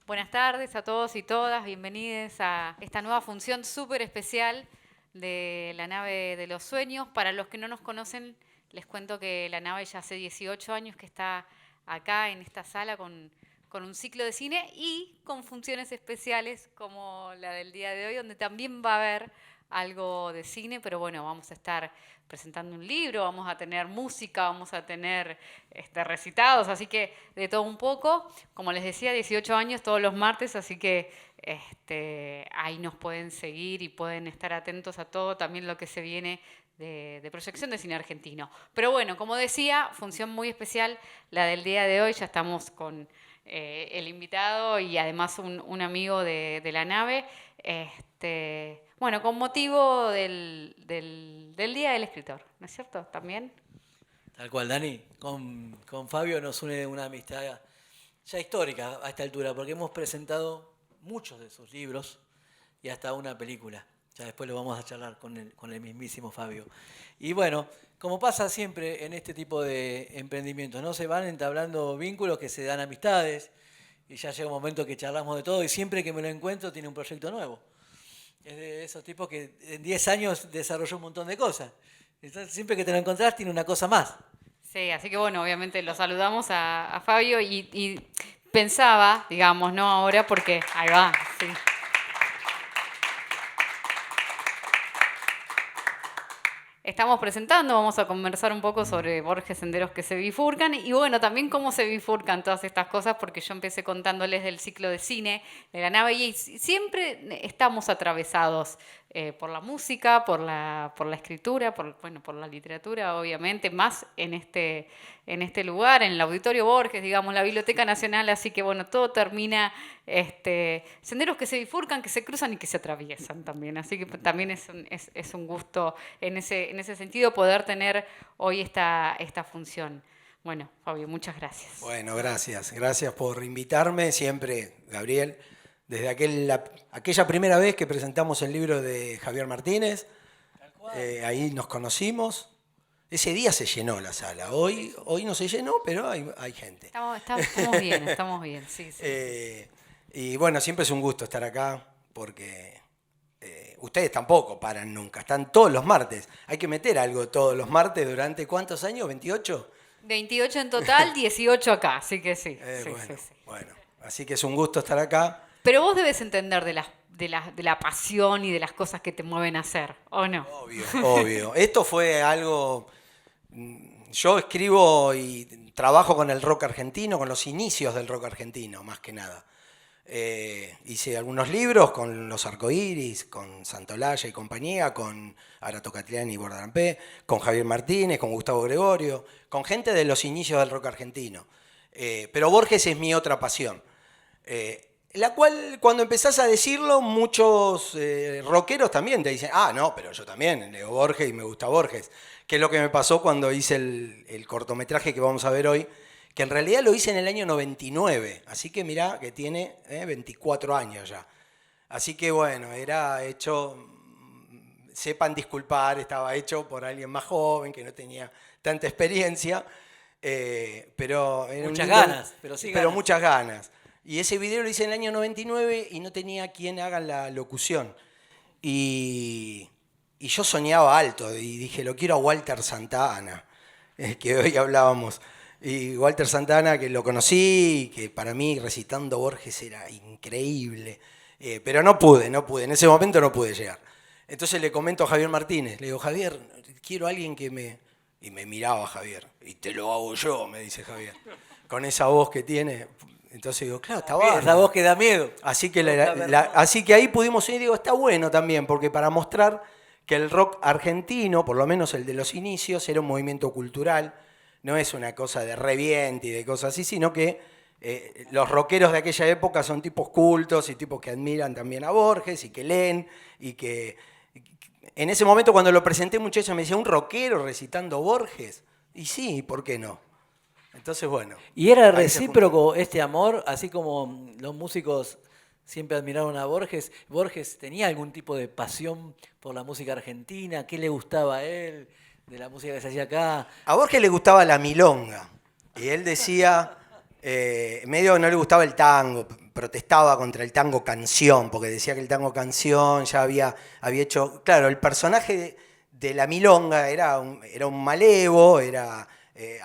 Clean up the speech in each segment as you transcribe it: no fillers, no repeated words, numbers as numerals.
Buenas tardes a todos y todas, bienvenidos a esta nueva función súper especial de la nave de los sueños. Para los que no nos conocen, les cuento que la nave ya hace 18 años que está acá en esta sala con un ciclo de cine y con funciones especiales como la del día de hoy, donde también va a haber algo de cine, pero bueno, vamos a estar presentando un libro, vamos a tener música, vamos a tener recitados, así que de todo un poco. Como les decía, 18 años todos los martes, así que ahí nos pueden seguir y pueden estar atentos a todo también lo que se viene de proyección de cine argentino. Pero bueno, como decía, función muy especial la del día de hoy, ya estamos con el invitado y además un amigo de la nave. Bueno, con motivo del Día del Escritor, ¿no es cierto? También. Tal cual, Dani. Con Fabio nos une una amistad ya histórica a esta altura, porque hemos presentado muchos de sus libros y hasta una película. Ya después lo vamos a charlar con el mismísimo Fabio. Y bueno, como pasa siempre en este tipo de emprendimientos, ¿no? Se van entablando vínculos que se dan amistades y ya llega un momento que charlamos de todo y siempre que me lo encuentro tiene un proyecto nuevo. Es de esos tipos que en 10 años desarrolló un montón de cosas. Entonces, siempre que te lo encontrás tiene una cosa más. Sí, así que bueno, obviamente lo saludamos a Fabio y pensaba, digamos, no ahora porque ahí va, sí. Estamos presentando, vamos a conversar un poco sobre Borges, senderos que se bifurcan y bueno, también cómo se bifurcan todas estas cosas, porque yo empecé contándoles del ciclo de cine de la nave y siempre estamos atravesados por la música, por la escritura, por la literatura, obviamente, más en este lugar, en el Auditorio Borges, digamos, la Biblioteca Nacional, así que bueno, todo termina, senderos que se bifurcan, que se cruzan y que se atraviesan también, así que también es un gusto en ese sentido poder tener hoy esta función. Bueno, Fabio, muchas gracias. Bueno, gracias. Gracias por invitarme siempre, Gabriel. Desde aquella primera vez que presentamos el libro de Javier Martínez, ahí nos conocimos. Ese día se llenó la sala. Hoy no se llenó, pero hay gente. Estamos bien, sí. Y bueno, siempre es un gusto estar acá porque ustedes tampoco paran nunca. Están todos los martes. Hay que meter algo todos los martes durante ¿cuántos años? ¿28? 28 en total, 18 acá, así que sí. Bueno, así que es un gusto estar acá. Pero vos debes entender de la pasión y de las cosas que te mueven a hacer, ¿o no? Obvio. Esto fue algo... Yo escribo y trabajo con el rock argentino, con los inicios del rock argentino, más que nada. Hice algunos libros con Los Arcoíris, con Santolaya y compañía, con Arato Catiliani y Bordarampé, con Javier Martínez, con Gustavo Gregorio, con gente de los inicios del rock argentino. Pero Borges es mi otra pasión. La cual, cuando empezás a decirlo, muchos rockeros también te dicen, no, pero yo también leo Borges y me gusta Borges. Que es lo que me pasó cuando hice el cortometraje que vamos a ver hoy, que en realidad lo hice en el año 99, así que mirá que tiene 24 años ya. Así que bueno, era hecho, sepan disculpar, estaba hecho por alguien más joven, que no tenía tanta experiencia, pero... Muchas ganas, pero muchas ganas. Y ese video lo hice en el año 99 y no tenía quien haga la locución. Y yo soñaba alto y dije, lo quiero a Walter Santana, que hoy hablábamos. Y Walter Santana, que lo conocí, que para mí recitando Borges era increíble. Pero no pude, en ese momento no pude llegar. Entonces le comento a Javier Martínez, le digo, Javier, quiero a alguien que me... Y me miraba Javier, y te lo hago yo, me dice Javier, con esa voz que tiene... Entonces digo, claro, está bárbaro. Esa voz que da miedo. Así que ahí pudimos ir, digo, está bueno también, porque para mostrar que el rock argentino, por lo menos el de los inicios, era un movimiento cultural, no es una cosa de reviente y de cosas así, sino que los rockeros de aquella época son tipos cultos y tipos que admiran también a Borges y que leen y que... En ese momento cuando lo presenté, muchacha me decía, ¿un rockero recitando Borges? Y sí, ¿por qué no? Entonces, bueno. ¿Y era recíproco este amor, así como los músicos siempre admiraron a Borges? ¿Borges tenía algún tipo de pasión por la música argentina? ¿Qué le gustaba a él de la música que se hacía acá? A Borges le gustaba la milonga. Y él decía, medio no le gustaba el tango, protestaba contra el tango canción, porque decía que el tango canción ya había hecho... Claro, el personaje de la milonga era un malevo,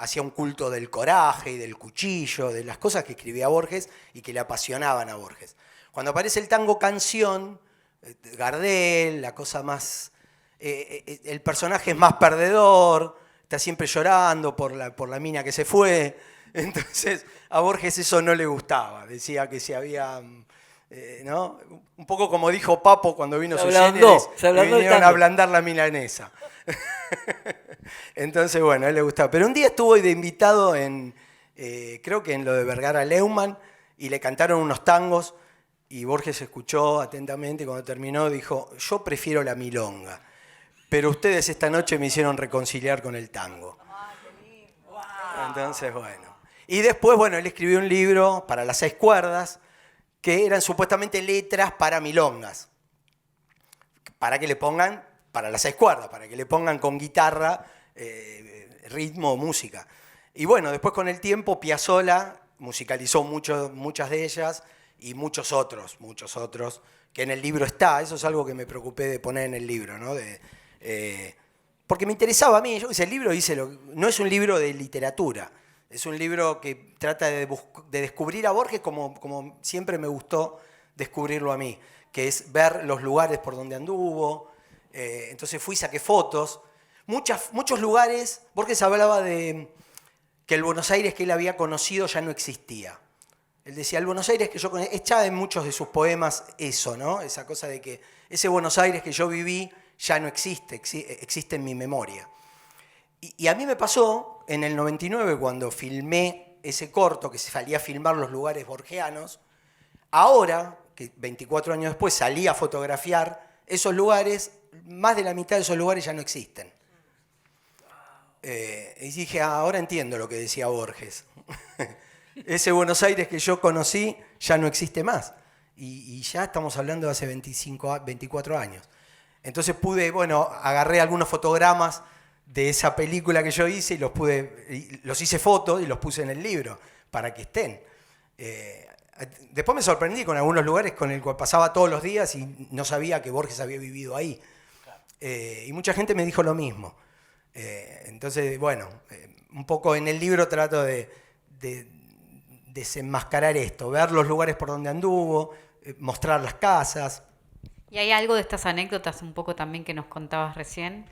hacía un culto del coraje y del cuchillo, de las cosas que escribía Borges y que le apasionaban a Borges. Cuando aparece el tango canción, Gardel, la cosa más... el personaje es más perdedor, está siempre llorando por la mina que se fue. Entonces a Borges eso no le gustaba, decía que se había... ¿no? Un poco como dijo Papo cuando vino sus géneros, vinieron a ablandar la milanesa. Entonces, bueno, a él le gustaba. Pero un día estuvo de invitado creo que en lo de Vergara Leumann, y le cantaron unos tangos, y Borges escuchó atentamente y cuando terminó dijo, yo prefiero la milonga, pero ustedes esta noche me hicieron reconciliar con el tango. Entonces, bueno. Y después, bueno, él escribió un libro para las 6 cuerdas, que eran supuestamente letras para milongas, para que le pongan, para las 6 cuerdas, para que le pongan con guitarra, ritmo, música. Y bueno, después con el tiempo Piazzolla musicalizó muchas de ellas y muchos otros, que en el libro está. Eso es algo que me preocupé de poner en el libro, ¿no? Porque me interesaba a mí, yo el libro no es un libro de literatura, es un libro que trata de descubrir a Borges como siempre me gustó descubrirlo a mí, que es ver los lugares por donde anduvo. Entonces fui, saqué fotos. Muchos lugares, Borges hablaba de que el Buenos Aires que él había conocido ya no existía. Él decía, el Buenos Aires que yo conocí, echa en muchos de sus poemas eso, ¿no? Esa cosa de que ese Buenos Aires que yo viví ya no existe, existe en mi memoria. Y a mí me pasó en el 99 cuando filmé ese corto, que se salía a filmar los lugares borgianos. Ahora, que 24 años después salí a fotografiar esos lugares, más de la mitad de esos lugares ya no existen. Y dije, ahora entiendo lo que decía Borges. Ese Buenos Aires que yo conocí ya no existe más. Y ya estamos hablando de hace 24 años. Entonces agarré algunos fotogramas de esa película que yo hice y los hice fotos y los puse en el libro para que estén. Después me sorprendí con algunos lugares con el cual pasaba todos los días y no sabía que Borges había vivido ahí. Y mucha gente me dijo lo mismo. Entonces, un poco en el libro trato de desenmascarar esto, ver los lugares por donde anduvo, mostrar las casas. ¿Y hay algo de estas anécdotas un poco también que nos contabas recién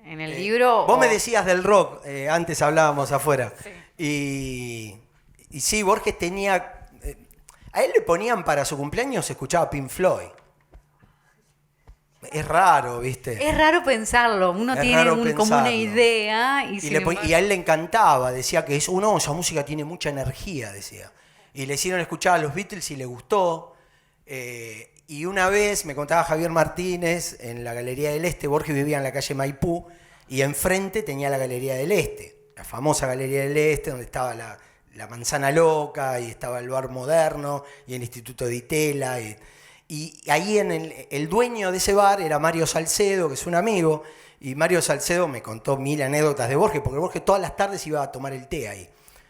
en el libro? Vos me decías del rock, antes hablábamos afuera. Sí. Y sí, Borges tenía... a él le ponían para su cumpleaños, escuchaba Pink Floyd. Es raro, ¿viste? Es raro pensarlo. Uno tiene como una idea. Y a él le encantaba. Decía que esa música tiene mucha energía, decía. Y le hicieron escuchar a los Beatles y le gustó. Y una vez me contaba Javier Martínez en la Galería del Este. Borges vivía en la calle Maipú y enfrente tenía la Galería del Este. La famosa Galería del Este, donde estaba la Manzana Loca y estaba el Bar Moderno y el Instituto de Itela. Y ahí el dueño de ese bar era Mario Salcedo, que es un amigo, y Mario Salcedo me contó 1000 anécdotas de Borges, porque Borges todas las tardes iba a tomar el té ahí.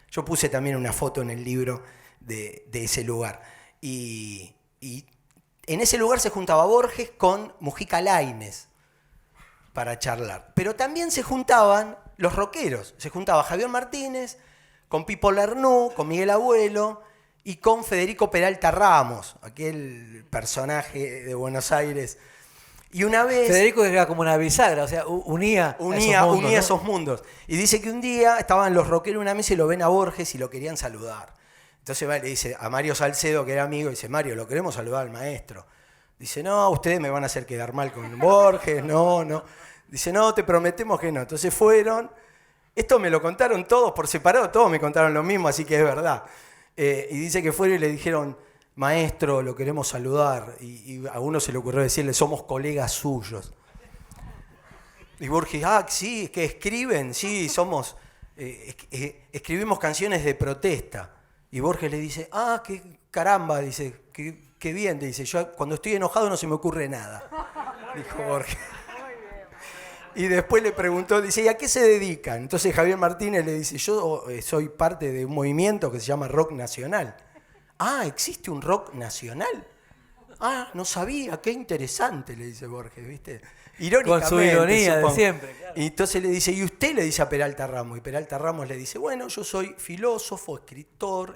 Yo puse también una foto en el libro de ese lugar. Y en ese lugar se juntaba Borges con Mujica Lainez para charlar. Pero también se juntaban los rockeros. Se juntaba Javier Martínez con Pipo Lernoux, con Miguel Abuelo y con Federico Peralta Ramos, aquel personaje de Buenos Aires. Y una vez... Federico era como una bisagra, o sea, unía esos mundos. Y dice que un día estaban los rockeros en una mesa y lo ven a Borges y lo querían saludar. Entonces le dice a Mario Salcedo, que era amigo, dice, Mario, lo queremos saludar al maestro. Dice, no, ustedes me van a hacer quedar mal con Borges, no. Dice, no, te prometemos que no. Entonces fueron, esto me lo contaron todos por separado, todos me contaron lo mismo, así que es verdad. Y dice que fueron y le dijeron, maestro, lo queremos saludar. Y a uno se le ocurrió decirle, somos colegas suyos. Y Borges, sí, que escriben, sí, somos, escribimos canciones de protesta. Y Borges le dice, qué caramba, dice, qué bien, dice, yo cuando estoy enojado no se me ocurre nada, dijo Borges. Y después le preguntó, dice, ¿y a qué se dedican? Entonces Javier Martínez le dice, yo soy parte de un movimiento que se llama Rock Nacional. Ah, ¿existe un rock nacional? Ah, no sabía, qué interesante, le dice Borges, ¿viste? Irónicamente, con su ironía supongo. de siempre. Claro. Y entonces le dice, ¿y usted? Le dice a Peralta Ramos. Y Peralta Ramos le dice, bueno, yo soy filósofo, escritor,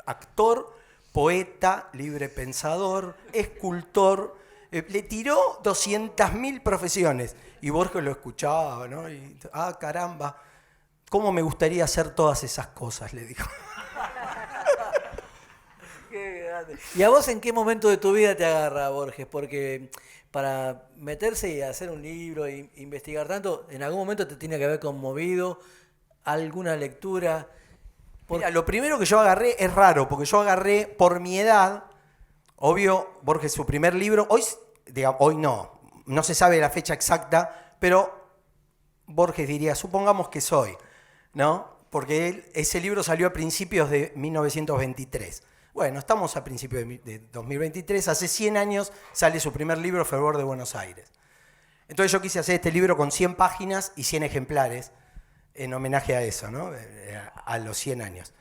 actor, poeta, libre pensador, escultor. Le tiró 200.000 profesiones. Y Borges lo escuchaba, ¿no? Y, caramba, ¿cómo me gustaría hacer todas esas cosas? Le dijo. Qué grande. ¿Y a vos en qué momento de tu vida te agarra, Borges? Porque para meterse y hacer un libro e investigar tanto, en algún momento te tiene que haber conmovido alguna lectura. Mira, lo primero que yo agarré es raro, porque yo agarré por mi edad, obvio, Borges su primer libro, hoy no se sabe la fecha exacta, pero Borges diría, supongamos que soy, ¿no? Porque ese libro salió a principios de 1923. Bueno, estamos a principios de 2023, hace 100 años sale su primer libro, Fervor de Buenos Aires. Entonces yo quise hacer este libro con 100 páginas y 100 ejemplares, en homenaje a eso, ¿no? A los 100 años.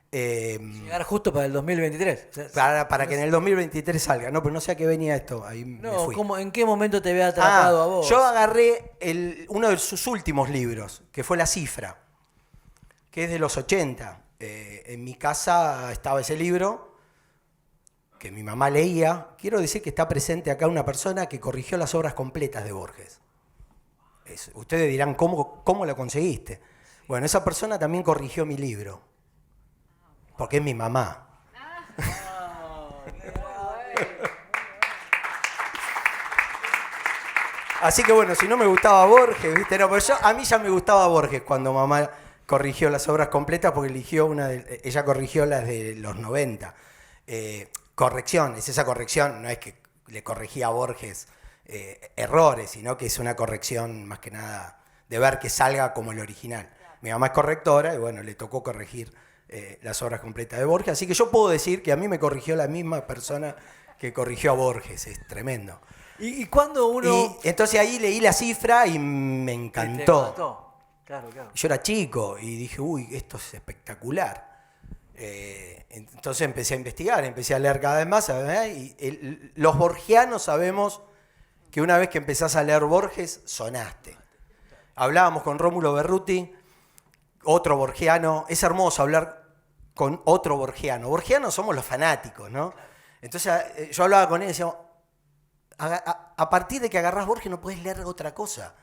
Llegar justo para el 2023. O sea, para que en el 2023 salga. No, pero no sé a qué venía esto. Ahí me fui. ¿En qué momento te había atrapado a vos? Yo agarré uno de sus últimos libros, que fue La Cifra, que es de los 80. En mi casa estaba ese libro, que mi mamá leía. Quiero decir que está presente acá una persona que corrigió las obras completas de Borges. Ustedes dirán, ¿cómo lo conseguiste? Bueno, esa persona también corrigió mi libro, porque es mi mamá. Así que bueno, si no me gustaba Borges, ¿viste? No, pero a mí ya me gustaba Borges cuando mamá corrigió las obras completas, porque ella corrigió las de los 90. Corrección, es esa corrección, no es que le corregía a Borges errores, sino que es una corrección más que nada de ver que salga como el original. Mi mamá es correctora y bueno, le tocó corregir las obras completas de Borges, así que yo puedo decir que a mí me corrigió la misma persona que corrigió a Borges, es tremendo. ¿Y cuando uno...? Y entonces ahí leí La Cifra y me encantó. Claro. Yo era chico y dije, uy, esto es espectacular. Entonces empecé a investigar, empecé a leer cada vez más. Y los borgianos sabemos que una vez que empezás a leer Borges, sonaste. Hablábamos con Rómulo Berruti, otro borgiano. Es hermoso hablar con otro borgiano. Borgianos somos los fanáticos, ¿no? Entonces yo hablaba con él y decíamos, a partir de que agarrás Borges no puedes leer otra cosa.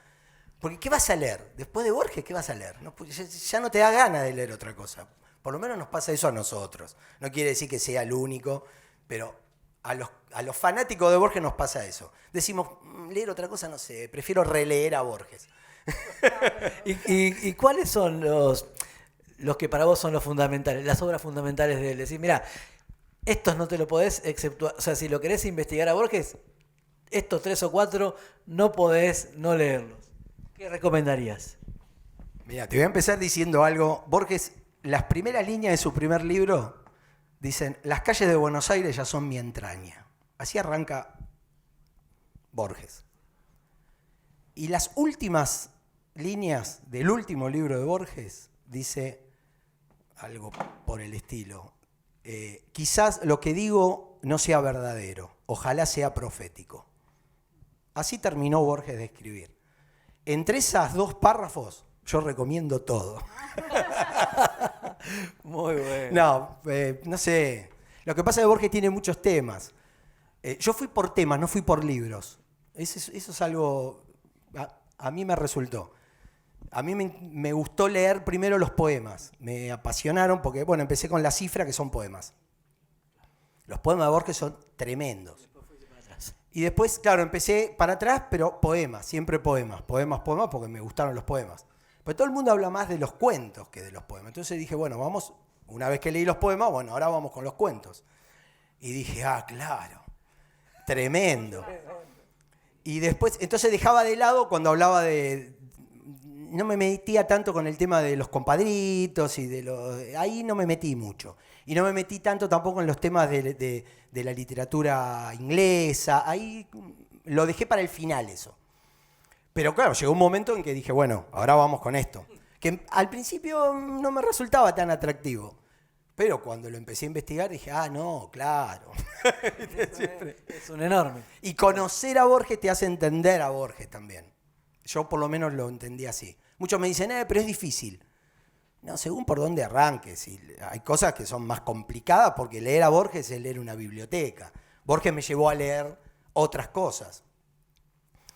Porque ¿qué vas a leer? Después de Borges, ¿qué vas a leer? No, ya no te da ganas de leer otra cosa. Por lo menos nos pasa eso a nosotros. No quiere decir que sea el único, pero a los fanáticos de Borges nos pasa eso. Decimos, leer otra cosa, no sé, prefiero releer a Borges. ¿Y cuáles son los que para vos son los fundamentales, las obras fundamentales de él? Decir, mira, estos no te lo podés exceptuar. O sea, si lo querés investigar a Borges, estos 3 o 4 no podés no leerlos. ¿Qué recomendarías? Mira, te voy a empezar diciendo algo. Borges, las primeras líneas de su primer libro dicen, las calles de Buenos Aires ya son mi entraña. Así arranca Borges. Y las últimas líneas del último libro de Borges dice algo por el estilo. Quizás lo que digo no sea verdadero, ojalá sea profético. Así terminó Borges de escribir. Entre esos 2 párrafos, yo recomiendo todo. Muy bueno. No sé. Lo que pasa es que Borges tiene muchos temas. Yo fui por temas, no fui por libros. Eso es algo... A mí me resultó. A mí me gustó leer primero los poemas. Me apasionaron porque, bueno, empecé con La Cifra, que son poemas. Los poemas de Borges son tremendos. Y después, claro, empecé para atrás, pero poemas, siempre poemas, porque me gustaron los poemas. Pero todo el mundo habla más de los cuentos que de los poemas. Entonces dije, bueno, vamos, una vez que leí los poemas, bueno, ahora vamos con los cuentos. Y dije, claro, tremendo. Y después, entonces dejaba de lado cuando hablaba no me metía tanto con el tema de los compadritos y ahí no me metí mucho. Y no me metí tanto tampoco en los temas de la literatura inglesa. Ahí lo dejé para el final eso. Pero claro, llegó un momento en que dije, bueno, ahora vamos con esto. Que al principio no me resultaba tan atractivo. Pero cuando lo empecé a investigar dije, no, claro. Es un enorme. Y conocer a Borges te hace entender a Borges también. Yo por lo menos lo entendí así. Muchos me dicen, pero es difícil. No, según por dónde arranques. Y hay cosas que son más complicadas porque leer a Borges es leer una biblioteca. Borges me llevó a leer otras cosas.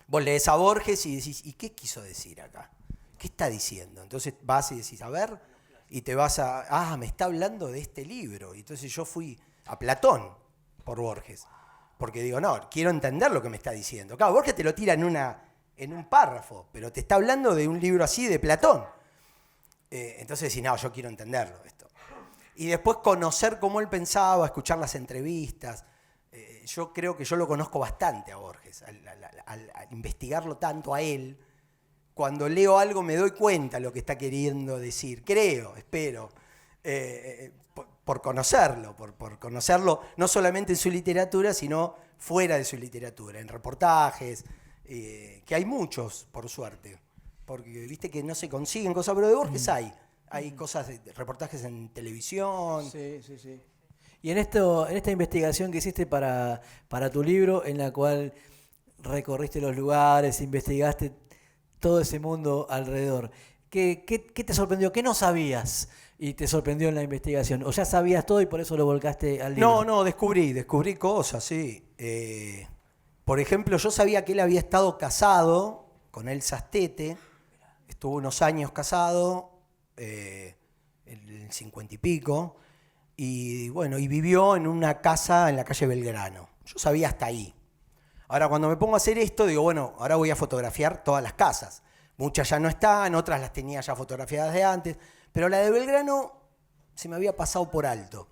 Vos lees a Borges y decís, ¿y qué quiso decir acá? ¿Qué está diciendo? Entonces vas y decís, a ver, y te vas me está hablando de este libro. Y entonces yo fui a Platón por Borges. Porque digo, no, quiero entender lo que me está diciendo. Claro, Borges te lo tira en un párrafo, pero te está hablando de un libro así de Platón. Entonces decís, no, yo quiero entenderlo esto. Y después conocer cómo él pensaba, escuchar las entrevistas. Yo creo que yo lo conozco bastante a Borges, al investigarlo tanto a él. Cuando leo algo me doy cuenta lo que está queriendo decir, espero, por conocerlo, por conocerlo no solamente en su literatura, sino fuera de su literatura, en reportajes, que hay muchos, por suerte, porque viste que no se consiguen cosas, pero de Borges hay cosas, reportajes en televisión. Sí. Y en esta investigación que hiciste para tu libro, en la cual recorriste los lugares, investigaste todo ese mundo alrededor, ¿qué te sorprendió? ¿Qué no sabías y te sorprendió en la investigación? ¿O ya sabías todo y por eso lo volcaste al libro? No, descubrí cosas, sí. Por ejemplo, yo sabía que él había estado casado con Elsa Astete, estuvo unos años casado, en el 50 y pico, y bueno, y vivió en una casa en la calle Belgrano. Yo sabía hasta ahí. Ahora, cuando me pongo a hacer esto, digo, bueno, ahora voy a fotografiar todas las casas. Muchas ya no están, otras las tenía ya fotografiadas de antes, pero la de Belgrano se me había pasado por alto.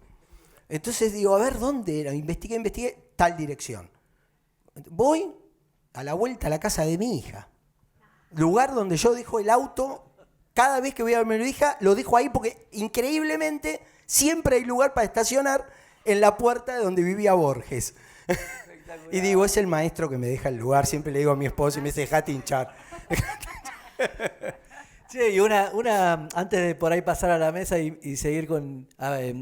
Entonces digo, a ver, ¿dónde era? Investigué, tal dirección. Voy a la vuelta a la casa de mi hija. Lugar donde yo dejo el auto, cada vez que voy a ver a mi hija, lo dejo ahí porque increíblemente siempre hay lugar para estacionar en la puerta de donde vivía Borges. Y digo, es el maestro que me deja el lugar. Siempre le digo a mi esposo y me dice, dejate hinchar. Sí, y una antes de por ahí pasar a la mesa y seguir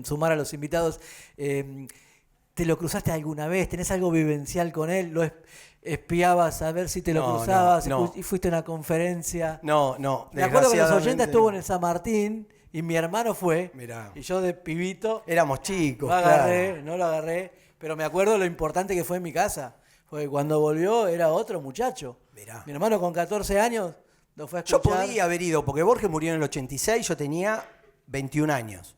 sumar a los invitados, ¿te lo cruzaste alguna vez? ¿Tenés algo vivencial con él? ¿Lo espiabas a ver si te lo cruzabas? No. ¿Y fuiste a una conferencia? No. Me acuerdo que los 80 estuvo en el San Martín y mi hermano fue. Mirá. Y yo de pibito Éramos chicos, no lo agarré, pero me acuerdo lo importante que fue en mi casa. Porque cuando volvió era otro muchacho. Mirá. Mi hermano con 14 años lo fue a escuchar. Yo podía haber ido, porque Borges murió en el 86, yo tenía 21 años.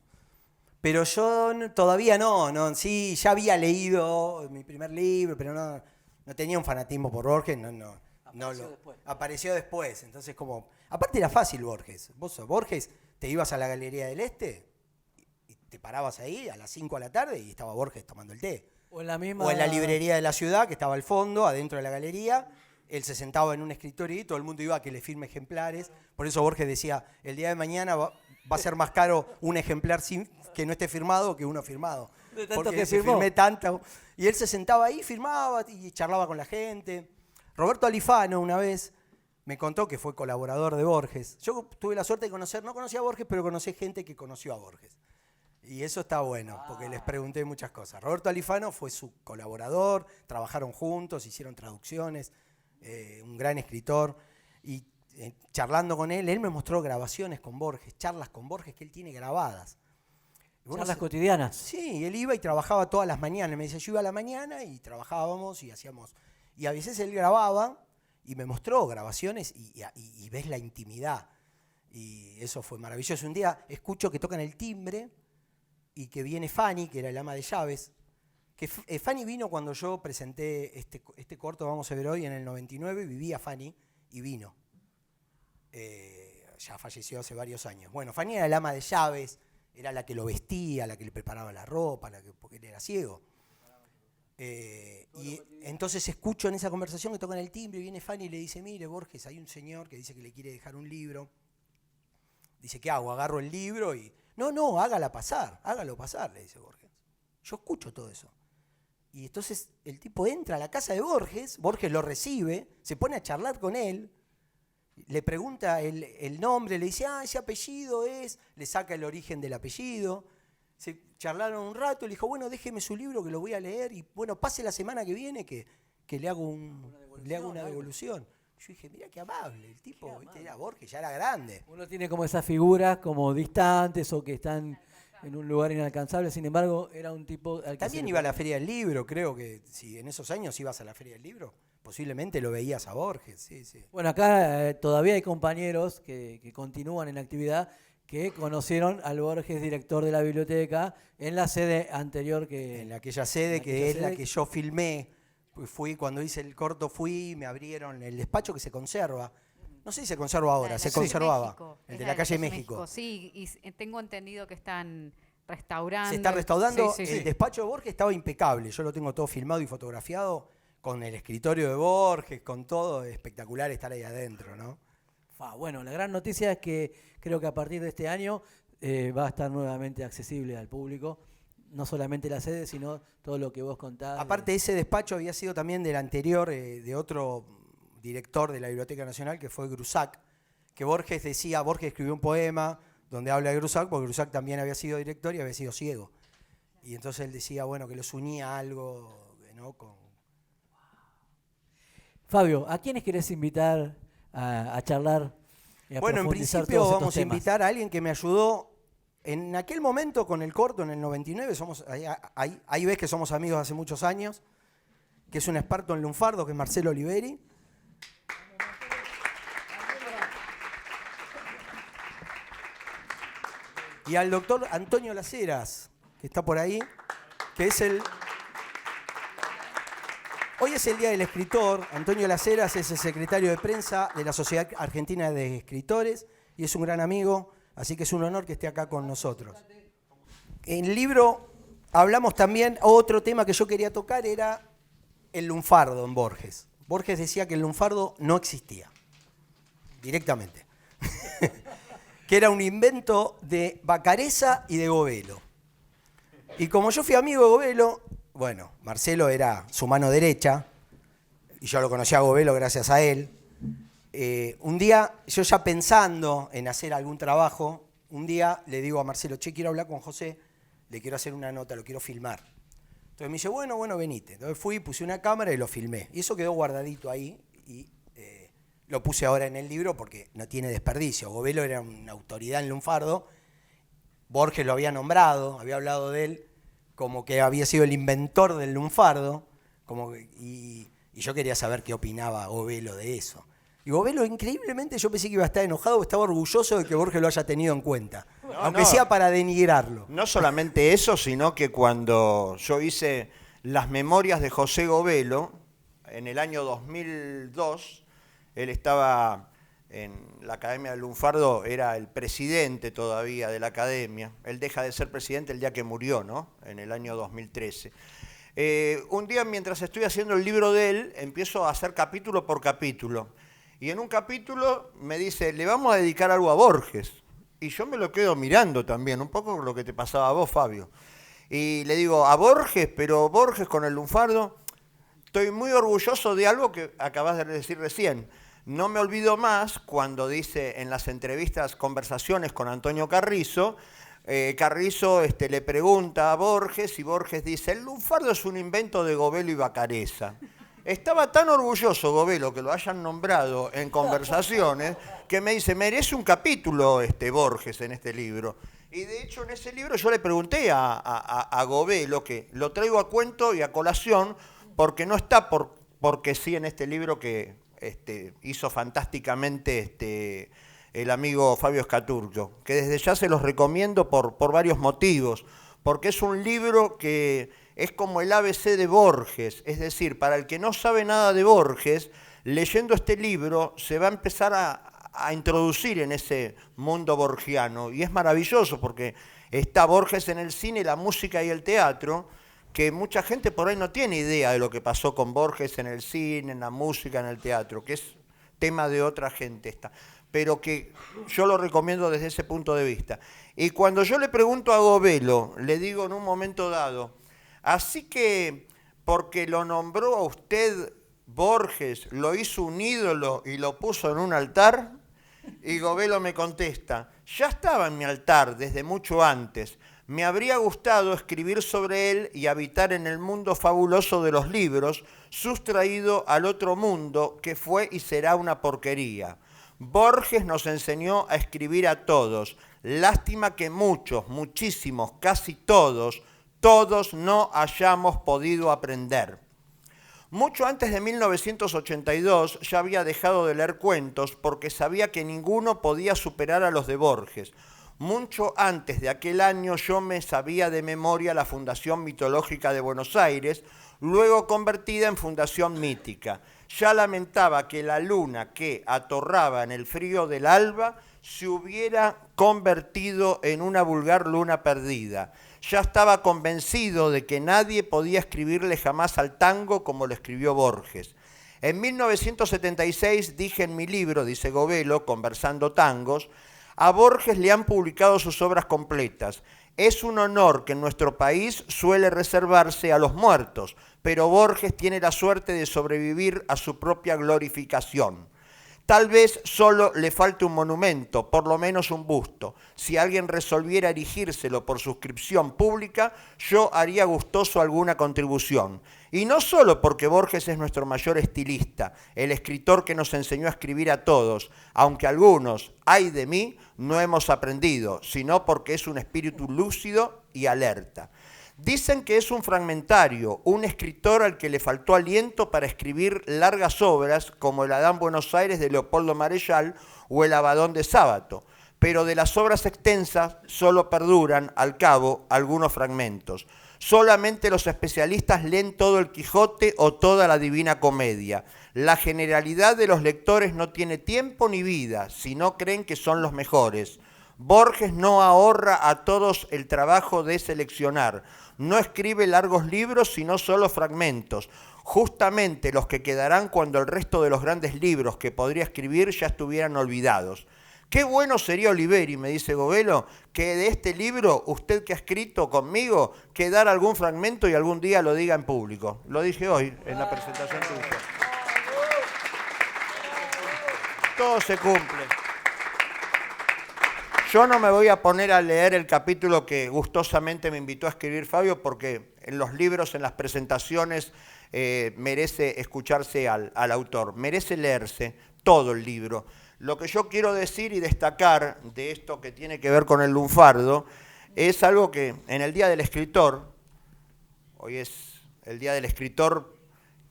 Pero yo todavía no. Sí, ya había leído mi primer libro, pero no tenía un fanatismo por Borges. Apareció después. Entonces, como. Aparte era fácil Borges. Borges, te ibas a la Galería del Este y te parabas ahí a las 5 de la tarde y estaba Borges tomando el té. O en la librería de la ciudad, que estaba al fondo, adentro de la galería. Él se sentaba en un escritorio y todo el mundo iba a que le firme ejemplares. Por eso Borges decía, el día de mañana va a ser más caro un ejemplar que no esté firmado que uno firmado. De tanto porque que se firmó. firmé tanto. Y él se sentaba ahí, firmaba y charlaba con la gente. Roberto Alifano una vez me contó que fue colaborador de Borges. Yo tuve la suerte de no conocía a Borges, pero conocí gente que conoció a Borges. Y eso está bueno, porque les pregunté muchas cosas. Roberto Alifano fue su colaborador, trabajaron juntos, hicieron traducciones, un gran escritor. Y charlando con él me mostró grabaciones con Borges, charlas con Borges que él tiene grabadas. Charlas cotidianas. Sí, él iba y trabajaba todas las mañanas. Me dice, yo iba a la mañana y trabajábamos y hacíamos. Y a veces él grababa y me mostró grabaciones y ves la intimidad. Y eso fue maravilloso. Un día escucho que tocan el timbre y que viene Fanny, que era el ama de llaves. Que Fanny vino cuando yo presenté este corto, vamos a ver hoy, en el 99, vivía Fanny y vino. Ya falleció hace varios años. Bueno, Fanny era el ama de llaves, era la que lo vestía, la que le preparaba la ropa, porque él era ciego. Y entonces escucho en esa conversación que tocan el timbre y viene Fanny y le dice, mire Borges, hay un señor que dice que le quiere dejar un libro. Dice, ¿qué hago? Agarro el libro y... No, hágalo pasar, le dice Borges. Yo escucho todo eso. Y entonces el tipo entra a la casa de Borges lo recibe, se pone a charlar con él, le pregunta el nombre, le dice, ese apellido es, le saca el origen del apellido, Se charlaron un rato, le dijo, bueno, déjeme su libro que lo voy a leer y bueno, pase la semana que viene que le hago una devolución. Yo dije, mira qué amable, el tipo, ¿viste? Era Borges, ya era grande. Uno tiene como esas figuras como distantes o que están en un lugar inalcanzable, sin embargo, era un tipo... También iba a la Feria del Libro, creo que si en esos años ibas a la Feria del Libro, posiblemente lo veías a Borges, sí, sí. Bueno, acá todavía hay compañeros que continúan en actividad que conocieron al Borges, director de la biblioteca, en la sede anterior que... En aquella sede que es la que yo filmé. Fui, cuando hice el corto me abrieron el despacho que se conserva. No sé si se conserva ahora, se conservaba. México, el de la calle México. Sí, y tengo entendido que están restaurando. Se está restaurando. Sí, sí, sí. El despacho de Borges estaba impecable. Yo lo tengo todo filmado y fotografiado con el escritorio de Borges, con todo. Espectacular estar ahí adentro, ¿no? Bueno, la gran noticia es que creo que a partir de este año va a estar nuevamente accesible al público. No solamente la sede, sino todo lo que vos contás. Aparte, ese despacho había sido también del anterior, de otro director de la Biblioteca Nacional, que fue Grusac, que Borges escribió un poema donde habla de Grusac, porque Grusac también había sido director y había sido ciego. Y entonces él decía, bueno, que los unía algo, ¿no? Fabio, ¿a quiénes querés invitar a charlar y a bueno, en profundizar principio todos estos vamos a temas? invitar a alguien que me ayudó. En aquel momento, con el corto, en el 99, ahí ves que somos amigos hace muchos años, que es un experto en lunfardo, que es Marcelo Oliveri. Y al doctor Antonio Las Heras, que está por ahí, que es Hoy es el Día del Escritor. Antonio Las Heras es el secretario de prensa de la Sociedad Argentina de Escritores y es un gran amigo. Así que es un honor que esté acá con nosotros. En el libro hablamos también, otro tema que yo quería tocar era el lunfardo en Borges. Borges decía que el lunfardo no existía, directamente. Que era un invento de Vacarezza y de Govelo. Y como yo fui amigo de Govelo, bueno, Marcelo era su mano derecha, y yo lo conocí a Govelo gracias a él. Un día, yo ya pensando en hacer algún trabajo, un día le digo a Marcelo, che, quiero hablar con José, le quiero hacer una nota, lo quiero filmar. Entonces me dice, bueno, venite. Entonces fui, puse una cámara y lo filmé. Y eso quedó guardadito ahí y lo puse ahora en el libro porque no tiene desperdicio. Govelo era una autoridad en lunfardo, Borges lo había nombrado, había hablado de él como que había sido el inventor del lunfardo, y yo quería saber qué opinaba Govelo de eso. Y Govelo, increíblemente, yo pensé que iba a estar enojado, estaba orgulloso de que Borges lo haya tenido en cuenta. Aunque sea para denigrarlo. No solamente eso, sino que cuando yo hice las memorias de José Govelo, en el año 2002, él estaba en la Academia del Lunfardo, era el presidente todavía de la Academia. Él deja de ser presidente el día que murió, ¿no? En el año 2013. Un día, mientras estoy haciendo el libro de él, empiezo a hacer capítulo por capítulo. Y en un capítulo me dice, le vamos a dedicar algo a Borges. Y yo me lo quedo mirando también, un poco lo que te pasaba a vos, Fabio. Y le digo, a Borges, pero Borges con el lunfardo, estoy muy orgulloso de algo que acabas de decir recién. No me olvido más cuando dice en las entrevistas, conversaciones con Antonio Carrizo, Carrizo le pregunta a Borges y Borges dice, el lunfardo es un invento de Govelo y Vacarezza. Estaba tan orgulloso Govelo que lo hayan nombrado en conversaciones que me dice, merece un capítulo Borges en este libro. Y de hecho en ese libro yo le pregunté a Govelo, que lo traigo a cuento y a colación, porque no está porque sí en este libro que hizo fantásticamente el amigo Fabio Escaturcio, que desde ya se los recomiendo por varios motivos, porque es un libro que es como el ABC de Borges, es decir, para el que no sabe nada de Borges, leyendo este libro se va a empezar a introducir en ese mundo borgiano, y es maravilloso porque está Borges en el cine, la música y el teatro, que mucha gente por ahí no tiene idea de lo que pasó con Borges en el cine, en la música, en el teatro, que es tema de otra gente pero que yo lo recomiendo desde ese punto de vista. Y cuando yo le pregunto a Govelo, le digo en un momento dado, así que porque lo nombró a usted Borges, lo hizo un ídolo y lo puso en un altar, y Govelo me contesta, ya estaba en mi altar desde mucho antes, Me habría gustado escribir sobre él y habitar en el mundo fabuloso de los libros, sustraído al otro mundo que fue y será una porquería. Borges nos enseñó a escribir a todos. Lástima que muchos, muchísimos, casi todos no hayamos podido aprender. Mucho antes de 1982 ya había dejado de leer cuentos porque sabía que ninguno podía superar a los de Borges. Mucho antes de aquel año yo me sabía de memoria la Fundación Mitológica de Buenos Aires, luego convertida en Fundación Mítica. Ya lamentaba que la luna que atorraba en el frío del alba se hubiera convertido en una vulgar luna perdida. Ya estaba convencido de que nadie podía escribirle jamás al tango como lo escribió Borges. En 1976 dije en mi libro, dice Govelo, Conversando Tangos, a Borges le han publicado sus obras completas. Es un honor que en nuestro país suele reservarse a los muertos, pero Borges tiene la suerte de sobrevivir a su propia glorificación. Tal vez solo le falte un monumento, por lo menos un busto. Si alguien resolviera erigírselo por suscripción pública, yo haría gustoso alguna contribución. Y no solo porque Borges es nuestro mayor estilista, el escritor que nos enseñó a escribir a todos, aunque algunos, ay de mí, no hemos aprendido, sino porque es un espíritu lúcido y alerta. Dicen que es un fragmentario, un escritor al que le faltó aliento para escribir largas obras como el Adán Buenos Aires de Leopoldo Marechal o el Abadón de Sábato, pero de las obras extensas solo perduran, al cabo, algunos fragmentos. Solamente los especialistas leen todo el Quijote o toda la Divina Comedia. La generalidad de los lectores no tiene tiempo ni vida, si no creen que son los mejores. Borges no ahorra a todos el trabajo de seleccionar. No escribe largos libros, sino solo fragmentos, justamente los que quedarán cuando el resto de los grandes libros que podría escribir ya estuvieran olvidados. Qué bueno sería, Oliveri, me dice Govelo, que de este libro, usted que ha escrito conmigo, quedara algún fragmento y algún día lo diga en público. Lo dije hoy en la presentación tuya. Todo se cumple. Yo no me voy a poner a leer el capítulo que gustosamente me invitó a escribir Fabio, porque en los libros, en las presentaciones, merece escucharse al autor, merece leerse todo el libro. Lo que yo quiero decir y destacar de esto que tiene que ver con el lunfardo es algo que en el Día del Escritor, hoy es el Día del Escritor,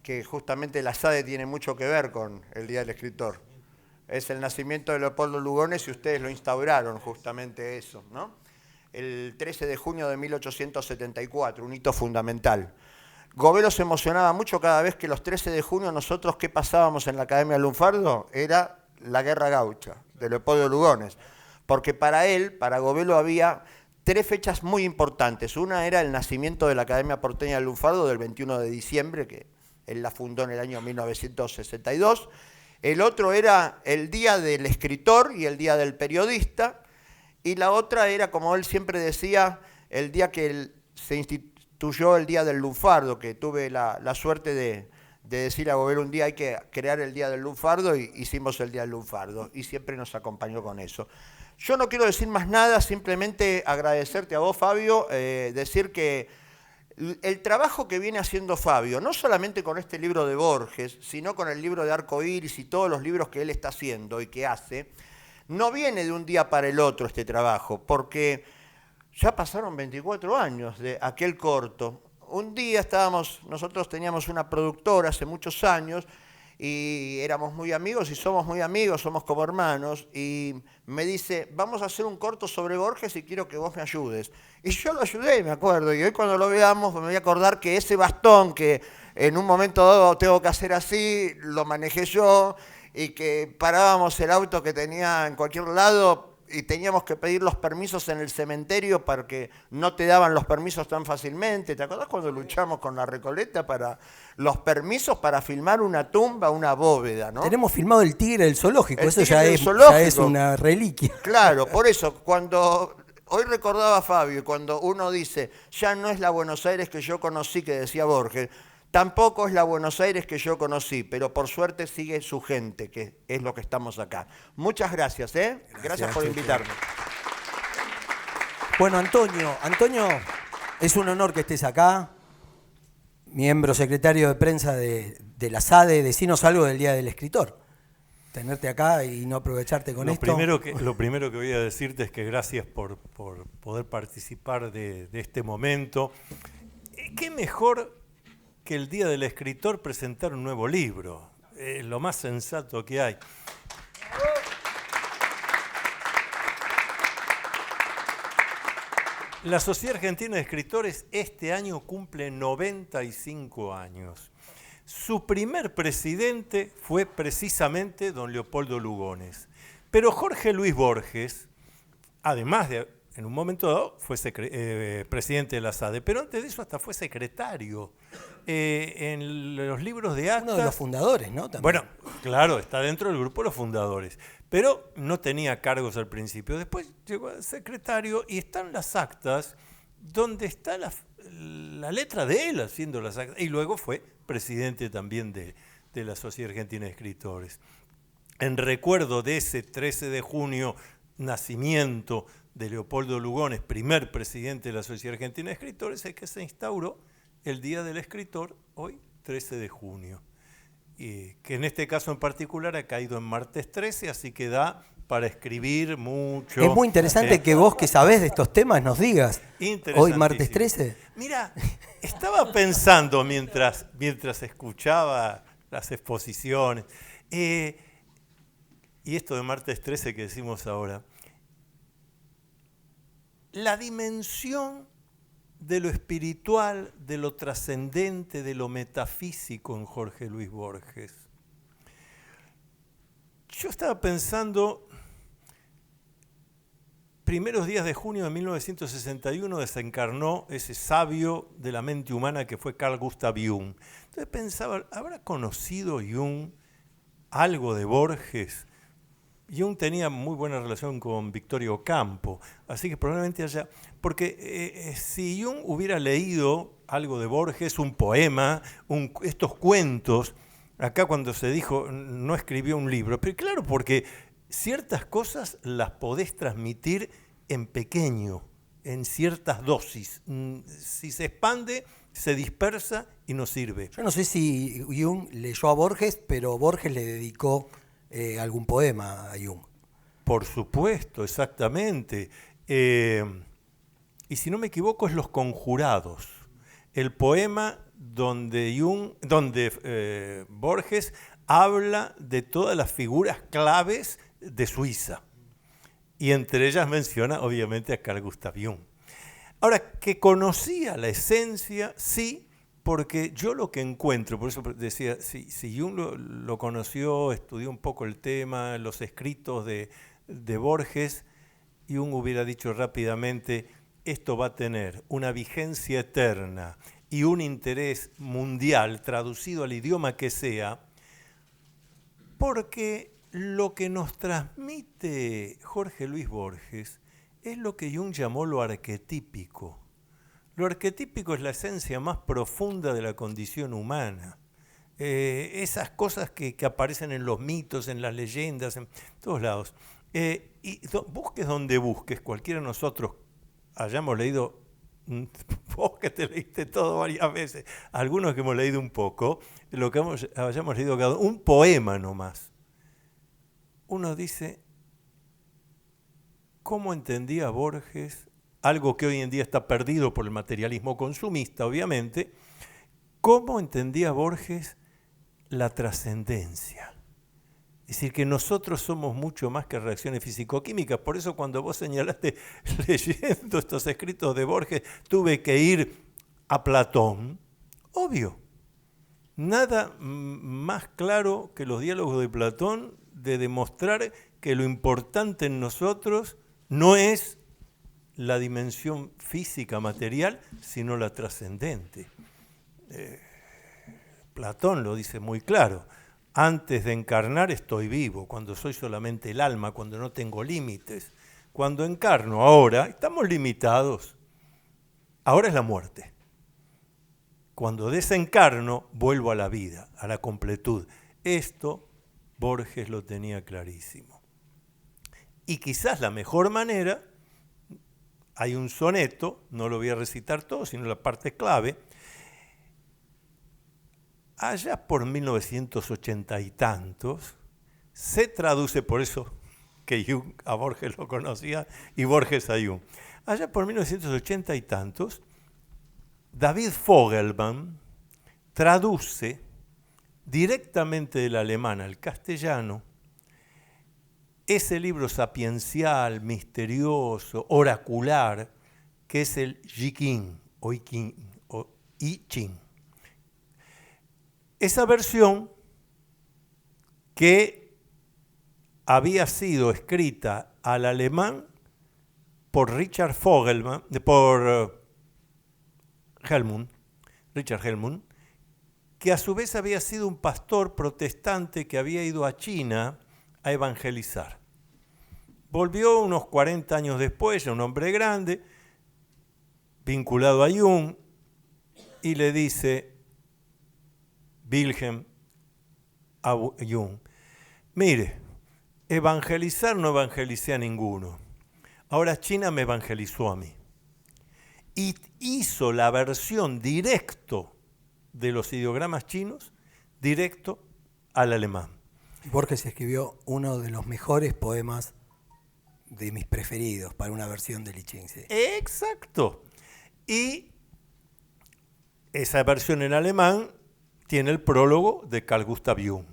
que justamente la SADE tiene mucho que ver con el Día del Escritor. Es el nacimiento de Leopoldo Lugones y ustedes lo instauraron justamente eso, ¿no? El 13 de junio de 1874, un hito fundamental. Govelo se emocionaba mucho cada vez que los 13 de junio nosotros, ¿qué pasábamos en la Academia Lunfardo? Era la Guerra Gaucha, de Leopoldo Lugones. Porque para él, para Govelo, había tres fechas muy importantes. Una era el nacimiento de la Academia Porteña del Lunfardo del 21 de diciembre, que él la fundó en el año 1962. El otro era el Día del Escritor y el Día del Periodista. Y la otra era, como él siempre decía, el día que se instituyó el Día del Lunfardo, que tuve la suerte de decir a Govelo un día hay que crear el Día del Lunfardo, y hicimos el Día del Lunfardo, y siempre nos acompañó con eso. Yo no quiero decir más nada, simplemente agradecerte a vos, Fabio, decir que el trabajo que viene haciendo Fabio, no solamente con este libro de Borges, sino con el libro de Arcoíris y todos los libros que él está haciendo y que hace, no viene de un día para el otro este trabajo, porque ya pasaron 24 años de aquel corto. Un día nosotros teníamos una productora hace muchos años y éramos muy amigos y somos muy amigos, somos como hermanos, y me dice, vamos a hacer un corto sobre Borges y quiero que vos me ayudes. Y yo lo ayudé, me acuerdo, y hoy cuando lo veamos me voy a acordar que ese bastón que en un momento dado tengo que hacer así, lo manejé yo, y que parábamos el auto que tenía en cualquier lado y teníamos que pedir los permisos en el cementerio porque no te daban los permisos tan fácilmente. ¿Te acordás cuando luchamos con la Recoleta para los permisos para filmar una tumba, una bóveda, ¿no? Tenemos filmado el tigre del zoológico, El eso tigre ya del es, zoológico. ya es una reliquia. Claro, por eso, cuando hoy recordaba a Fabio, y cuando uno dice, ya no es la Buenos Aires que yo conocí, que decía Borges, tampoco es la Buenos Aires que yo conocí, pero por suerte sigue su gente, que es lo que estamos acá. Muchas gracias, ¿eh? Gracias por invitarme. Bueno, Antonio, es un honor que estés acá, miembro secretario de prensa de la SADE. Decinos algo del Día del Escritor. Tenerte acá y no aprovecharte con esto. Lo primero que voy a decirte es que gracias por poder participar de este momento. ¿Qué mejor que el Día del Escritor presentar un nuevo libro? Es lo más sensato que hay. La Sociedad Argentina de Escritores este año cumple 95 años. Su primer presidente fue precisamente don Leopoldo Lugones. Pero Jorge Luis Borges, además de, en un momento dado, fue presidente de la SADE, pero antes de eso hasta fue secretario. En los libros de actas... Uno de los fundadores, ¿no? También. Bueno, claro, está dentro del grupo de los fundadores, pero no tenía cargos al principio. Después llegó a secretario y están las actas donde está la letra de él haciendo las actas. Y luego fue presidente también de la Sociedad Argentina de Escritores. En recuerdo de ese 13 de junio, nacimiento de Leopoldo Lugones, primer presidente de la Sociedad Argentina de Escritores, es que se instauró el Día del Escritor, hoy 13 de junio. Y que en este caso en particular ha caído en martes 13, así que da para escribir mucho. Es muy interesante que vos, que sabés de estos temas, nos digas. Hoy martes 13. Mira, estaba pensando mientras escuchaba las exposiciones, y esto de martes 13 que decimos ahora, la dimensión de lo espiritual, de lo trascendente, de lo metafísico en Jorge Luis Borges. Yo estaba pensando, primeros días de junio de 1961 desencarnó ese sabio de la mente humana que fue Carl Gustav Jung. Entonces pensaba, ¿habrá conocido Jung algo de Borges? Jung tenía muy buena relación con Victorio Ocampo, así que probablemente haya... Porque si Jung hubiera leído algo de Borges, un poema, estos cuentos, acá cuando se dijo no escribió un libro, pero claro, porque ciertas cosas las podés transmitir en pequeño, en ciertas dosis. Si se expande, se dispersa y no sirve. Yo no sé si Jung leyó a Borges, pero Borges le dedicó algún poema a Jung. Por supuesto, exactamente. Y si no me equivoco es Los Conjurados, el poema donde Borges habla de todas las figuras claves de Suiza. Y entre ellas menciona obviamente a Carl Gustav Jung. Ahora, que conocía la esencia, sí, porque yo lo que encuentro, por eso decía, si Jung lo conoció, estudió un poco el tema, los escritos de Borges, Jung hubiera dicho rápidamente, esto va a tener una vigencia eterna y un interés mundial, traducido al idioma que sea, porque lo que nos transmite Jorge Luis Borges es lo que Jung llamó lo arquetípico. Lo arquetípico es la esencia más profunda de la condición humana. Esas cosas que aparecen en los mitos, en las leyendas, en todos lados. Y busques donde busques, cualquiera de nosotros hayamos leído, vos que te leíste todo varias veces, algunos que hemos leído un poco, lo que hayamos leído cada uno, un poema nomás. Uno dice, ¿cómo entendía Borges? Algo que hoy en día está perdido por el materialismo consumista, obviamente. ¿Cómo entendía Borges la trascendencia? Es decir, que nosotros somos mucho más que reacciones físico-químicas. Por eso cuando vos señalaste leyendo estos escritos de Borges, tuve que ir a Platón. Obvio. Nada más claro que los diálogos de Platón de demostrar que lo importante en nosotros no es la dimensión física, material, sino la trascendente. Platón lo dice muy claro. Antes de encarnar estoy vivo, cuando soy solamente el alma, cuando no tengo límites. Cuando encarno ahora, estamos limitados. Ahora es la muerte. Cuando desencarno, vuelvo a la vida, a la completud. Esto Borges lo tenía clarísimo. Y quizás la mejor manera, hay un soneto, no lo voy a recitar todo, sino la parte clave. Allá por 1980 y tantos, se traduce, por eso que Jung a Borges lo conocía y Borges a Jung. Allá por 1980 y tantos, David Fogelman traduce directamente del alemán al castellano ese libro sapiencial, misterioso, oracular, que es el I Ching o I Ching. Esa versión que había sido escrita al alemán por Richard Hellmund, que a su vez había sido un pastor protestante que había ido a China a evangelizar. Volvió unos 40 años después, ya un hombre grande, vinculado a Jung, y le dice Wilhelm a Jung: mire, evangelizar no evangelicé a ninguno. Ahora China me evangelizó a mí. Y hizo la versión directo de los ideogramas chinos, directo al alemán. Borges escribió uno de los mejores poemas de mis preferidos para una versión de I Ching. Sí. Exacto. Y esa versión en alemán tiene el prólogo de Carl Gustav Jung.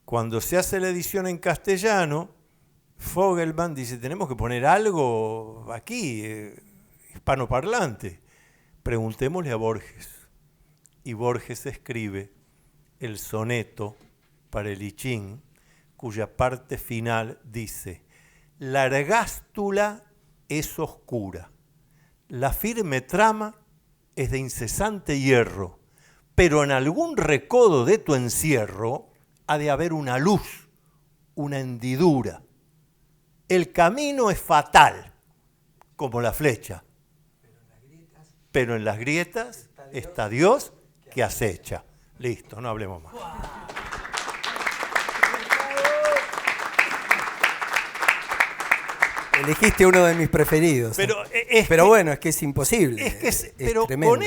Cuando se hace la edición en castellano, Fogelman dice, tenemos que poner algo aquí, hispanoparlante. Preguntémosle a Borges. Y Borges escribe el soneto para el I Ching, cuya parte final dice: la ergástula es oscura, la firme trama es de incesante hierro, pero en algún recodo de tu encierro ha de haber una luz, una hendidura. El camino es fatal, como la flecha, pero en las grietas está Dios que acecha. Listo, no hablemos más. Elegiste uno de mis preferidos. Pero bueno, es que es imposible. Pero tremendo. con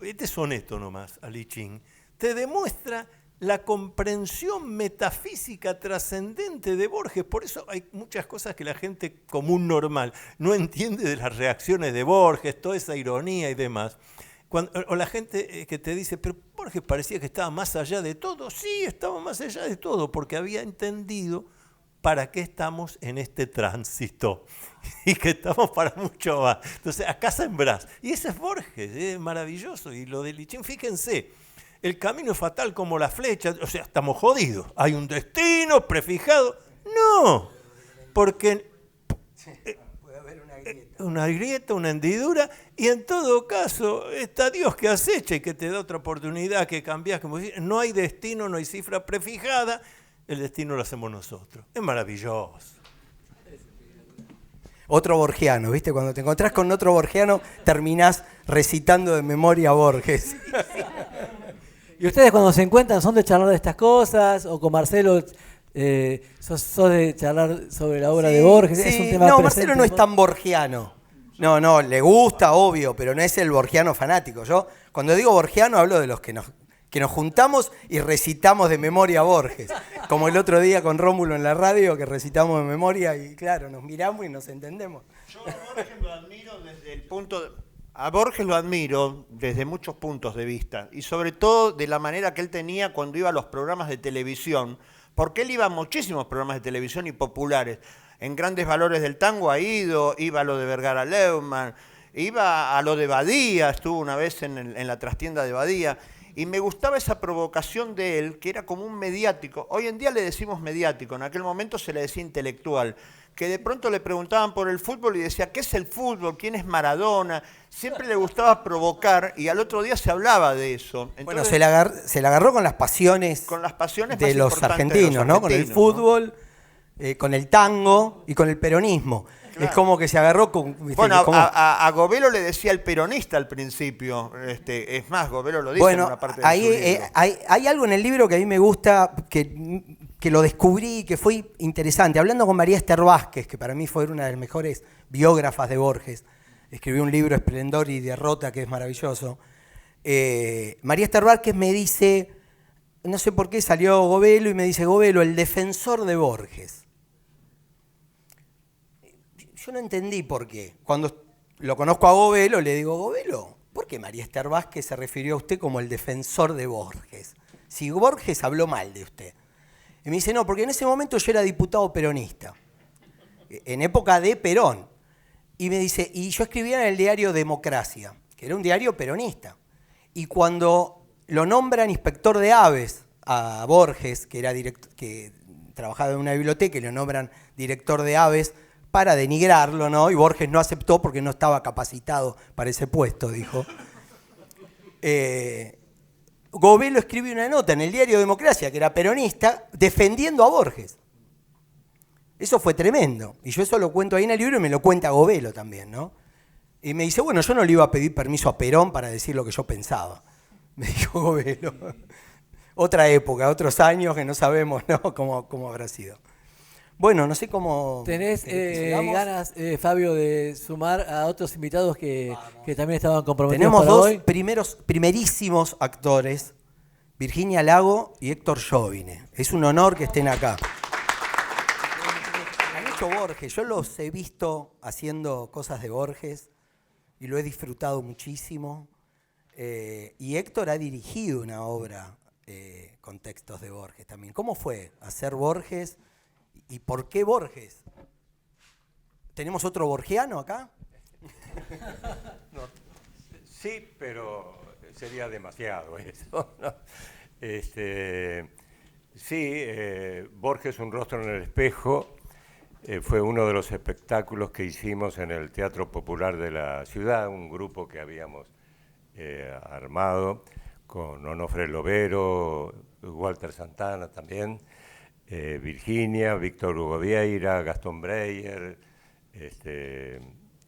este soneto nomás, al I Ching, te demuestra la comprensión metafísica trascendente de Borges. Por eso hay muchas cosas que la gente común normal no entiende de las reacciones de Borges, toda esa ironía y demás. O la gente que te dice, pero Borges parecía que estaba más allá de todo. Sí, estaba más allá de todo, porque había entendido para qué estamos en este tránsito y que estamos para mucho más. Entonces, acá sembrás. Y ese es Borges, es maravilloso. Y lo de I Ching, fíjense, el camino es fatal como la flecha, o sea, estamos jodidos. Hay un destino prefijado. No, porque una grieta, una hendidura, y en todo caso está Dios que acecha y que te da otra oportunidad, que cambiás. Como decir, no hay destino, no hay cifra prefijada, el destino lo hacemos nosotros. Es maravilloso. Otro borgiano, ¿viste? Cuando te encontrás con otro borgiano, terminás recitando de memoria a Borges. ¿Y ustedes cuando se encuentran son de charlar de estas cosas? ¿O con Marcelo sos de charlar sobre la obra de Borges? Sí. ¿Es un tema No, presente? Marcelo no es tan borgiano. No, le gusta, obvio, pero no es el borgiano fanático. Yo, cuando digo borgiano, hablo de los que nos juntamos y recitamos de memoria a Borges. Como el otro día con Rómulo en la radio, que recitamos de memoria y claro, nos miramos y nos entendemos. Yo a Borges lo admiro A Borges lo admiro desde muchos puntos de vista y sobre todo de la manera que él tenía cuando iba a los programas de televisión, porque él iba a muchísimos programas de televisión y populares. En Grandes Valores del Tango iba a lo de Vergara Leumann, iba a lo de Badía, estuvo una vez en la trastienda de Badía, y me gustaba esa provocación de él, que era como un mediático. Hoy en día le decimos mediático, en aquel momento se le decía intelectual, que de pronto le preguntaban por el fútbol y decía, ¿qué es el fútbol? ¿Quién es Maradona? Siempre le gustaba provocar y al otro día se hablaba de eso. Entonces, bueno, se la agarró con las pasiones, de los argentinos, ¿no? Con el fútbol, con el tango y con el peronismo. Es como que se agarró con... ¿viste? Bueno, Como- a Gobelo le decía el peronista al principio. Es más, Gobelo lo dice en Bueno, una parte de ahí su libro. hay algo en el libro que a mí me gusta, que lo descubrí, que fue interesante. Hablando con María Esther Vázquez, que para mí fue una de las mejores biógrafas de Borges, escribió un libro, Esplendor y Derrota, que es maravilloso. María Esther Vázquez me dice, no sé por qué salió Gobelo, y me dice, Gobelo, el defensor de Borges. Yo no entendí por qué. Cuando lo conozco a Gobelo, le digo, Gobelo, ¿por qué María Esther Vázquez se refirió a usted como el defensor de Borges? Si Borges habló mal de usted. Y me dice, no, porque en ese momento yo era diputado peronista, en época de Perón. Y me dice, y yo escribía en el diario Democracia, que era un diario peronista. Y cuando lo nombran inspector de aves a Borges, que trabajaba en una biblioteca, y lo nombran director de aves para denigrarlo, ¿no? Y Borges no aceptó porque no estaba capacitado para ese puesto, dijo. Gobelo escribió una nota en el diario Democracia, que era peronista, defendiendo a Borges. Eso fue tremendo. Y yo eso lo cuento ahí en el libro y me lo cuenta Gobelo también, ¿no? Y me dice, bueno, yo no le iba a pedir permiso a Perón para decir lo que yo pensaba. Me dijo Gobelo. Otra época, otros años que no sabemos, ¿no? cómo habrá sido. Bueno, no sé cómo... ¿Tenés sigamos. ganas, Fabio, de sumar a otros invitados que también estaban comprometidos Tenemos para dos hoy? primerísimos actores, Virginia Lago y Héctor Jovine. Es un honor que estén acá. Han hecho Borges, yo los he visto haciendo cosas de Borges y lo he disfrutado muchísimo. Y Héctor ha dirigido una obra con textos de Borges también. ¿Cómo fue hacer Borges y por qué Borges? ¿Tenemos otro borgiano acá? Sí, pero sería demasiado eso, ¿no? Sí, Borges, un rostro en el espejo, fue uno de los espectáculos que hicimos en el Teatro Popular de la ciudad, un grupo que habíamos armado con Onofre Lovero, Walter Santana también, Virginia, Víctor Hugo Vieira, Gastón Breyer,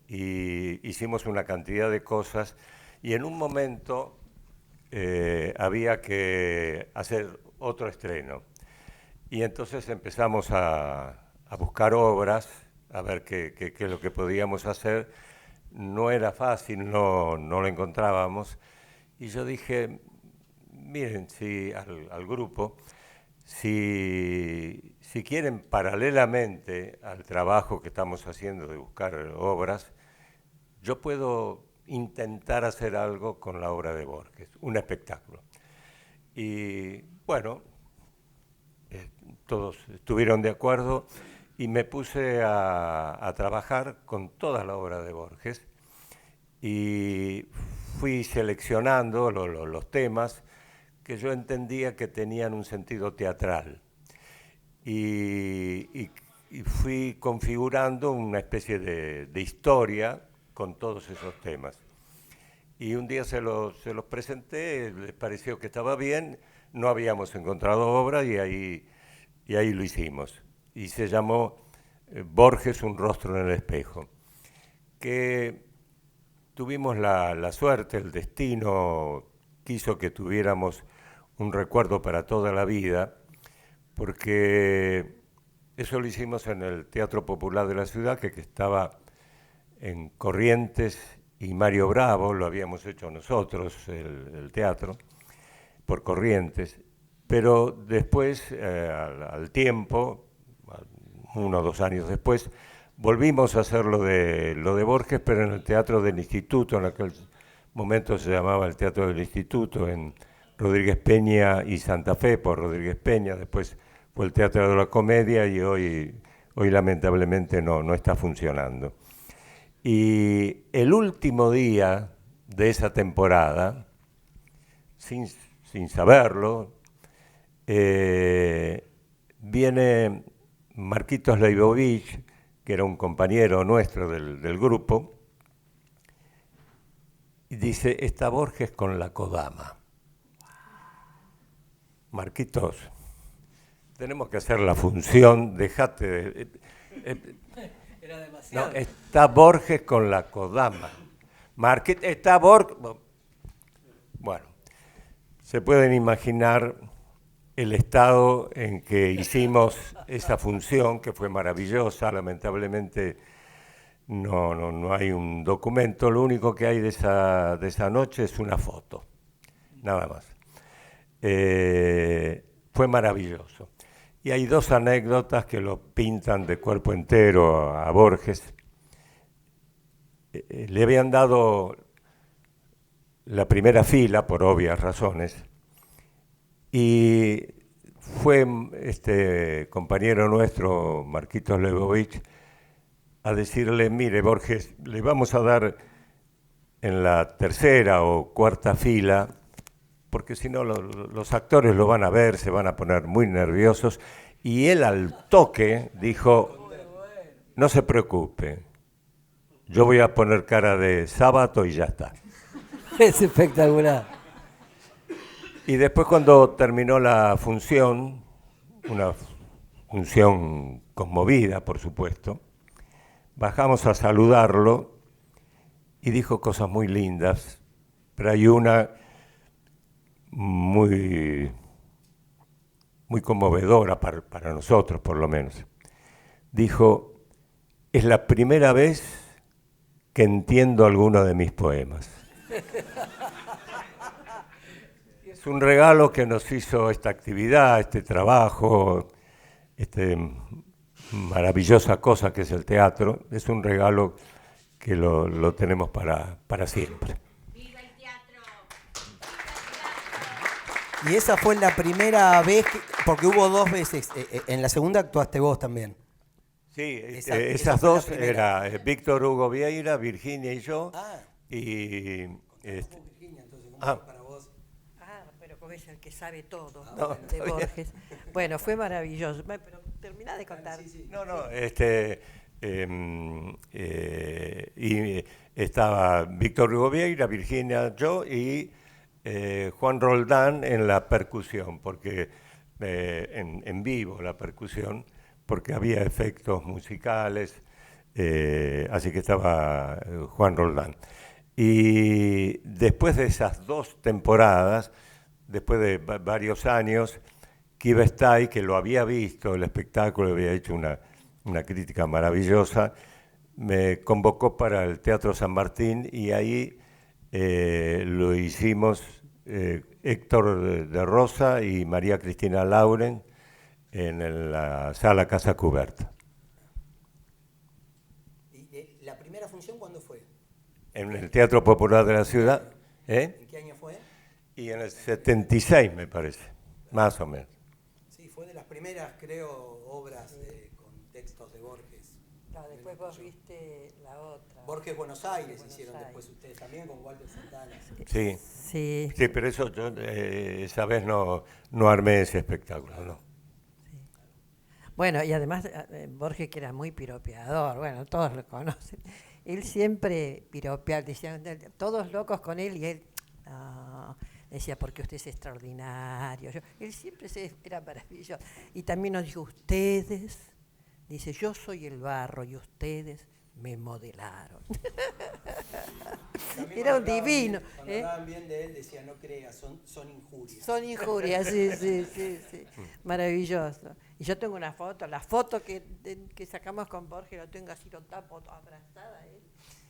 y hicimos una cantidad de cosas y en un momento había que hacer otro estreno y entonces empezamos a buscar obras, a ver qué es lo que podíamos hacer. No era fácil, no lo encontrábamos y yo dije, miren, si al grupo, si quieren paralelamente al trabajo que estamos haciendo de buscar obras, yo puedo intentar hacer algo con la obra de Borges, un espectáculo. Y bueno, todos estuvieron de acuerdo y me puse a trabajar con toda la obra de Borges y fui seleccionando los temas que yo entendía que tenían un sentido teatral y fui configurando una especie de historia con todos esos temas. Y un día se los presenté, les pareció que estaba bien, no habíamos encontrado obra y ahí lo hicimos. Y se llamó Borges, un rostro en el espejo, que tuvimos la suerte, el destino quiso que tuviéramos un recuerdo para toda la vida, porque eso lo hicimos en el Teatro Popular de la ciudad, que estaba en Corrientes y Mario Bravo, lo habíamos hecho nosotros, el teatro, por Corrientes, pero después, al tiempo, 1 o 2 años después, volvimos a hacer lo de Borges, pero en el Teatro del Instituto, en aquel momento se llamaba el Teatro del Instituto, en Rodríguez Peña y Santa Fe, por Rodríguez Peña, después fue el Teatro de la Comedia y hoy lamentablemente no está funcionando. Y el último día de esa temporada, sin saberlo, viene Marquitos Leibovich, que era un compañero nuestro del grupo, y dice, está Borges con la Kodama. Marquitos, tenemos que hacer la función, dejate de... Era No, demasiado. está Borges con la Kodama. Está Borges. Bueno, se pueden imaginar el estado en que hicimos esa función, que fue maravillosa. Lamentablemente no hay un documento. Lo único que hay de esa noche es una foto, nada más. Fue maravilloso. Y hay dos anécdotas que lo pintan de cuerpo entero a Borges. Le habían dado la primera fila, por obvias razones, y fue este compañero nuestro, Marquitos Leibovich, a decirle, mire, Borges, le vamos a dar en la tercera o cuarta fila, porque si no los actores lo van a ver, se van a poner muy nerviosos, y él al toque dijo, no se preocupe, yo voy a poner cara de sábado y ya está. Es espectacular. Y después cuando terminó la función, una función conmovida, por supuesto, bajamos a saludarlo y dijo cosas muy lindas, pero hay una muy conmovedora para nosotros, por lo menos. Dijo, es la primera vez que entiendo alguno de mis poemas. Es un regalo que nos hizo esta actividad, este trabajo, maravillosa cosa que es el teatro. Es un regalo que lo tenemos para siempre. Y esa fue la primera vez, porque hubo dos veces. En la segunda actuaste vos también. Sí, esa esas fue la dos primera. era Víctor Hugo Vieira, Virginia y yo. Ah. Y Virginia, entonces, ¿cómo Ah. fue para vos? Ah, pero como es el que sabe todo No, de está bien. Borges. Bueno, fue maravilloso. Pero termina de contar. No, y estaba Víctor Hugo Vieira, Virginia, yo y Juan Roldán en la percusión, porque en vivo la percusión, porque había efectos musicales, así que estaba Juan Roldán. Y después de esas dos temporadas, después de varios años, Kiva Stay, que lo había visto, el espectáculo, había hecho una crítica maravillosa, me convocó para el Teatro San Martín y ahí lo hicimos Héctor de Rosa y María Cristina Lauren en la sala Casa Cubierta. ¿Y la primera función cuándo fue? En el Teatro Popular de la ciudad. ¿En qué año fue? Y en el 76, me parece, más o menos. Sí, fue de las primeras, creo, obras con textos de Borges. Claro, después vos viste la otra. Borges Buenos Aires Buenos hicieron Aires. después ustedes también con Walter Santana. Sí, Sí. sí, pero eso yo esa vez no armé ese espectáculo, ¿no? Bueno, y además Borges, que era muy piropeador, bueno, todos lo conocen. Él siempre piropeaba, decían todos locos con él y él decía, porque usted es extraordinario. Él siempre era maravilloso. Y también nos dijo, ustedes, dice, yo soy el barro y ustedes me modelaron. Era un divino. Cuando hablaban bien de él, decían, no creas, son injurias. Son injurias, sí. Maravilloso. Y yo tengo una foto, la foto que sacamos con Borges, la tengo así, lo tapo, abrazada a él.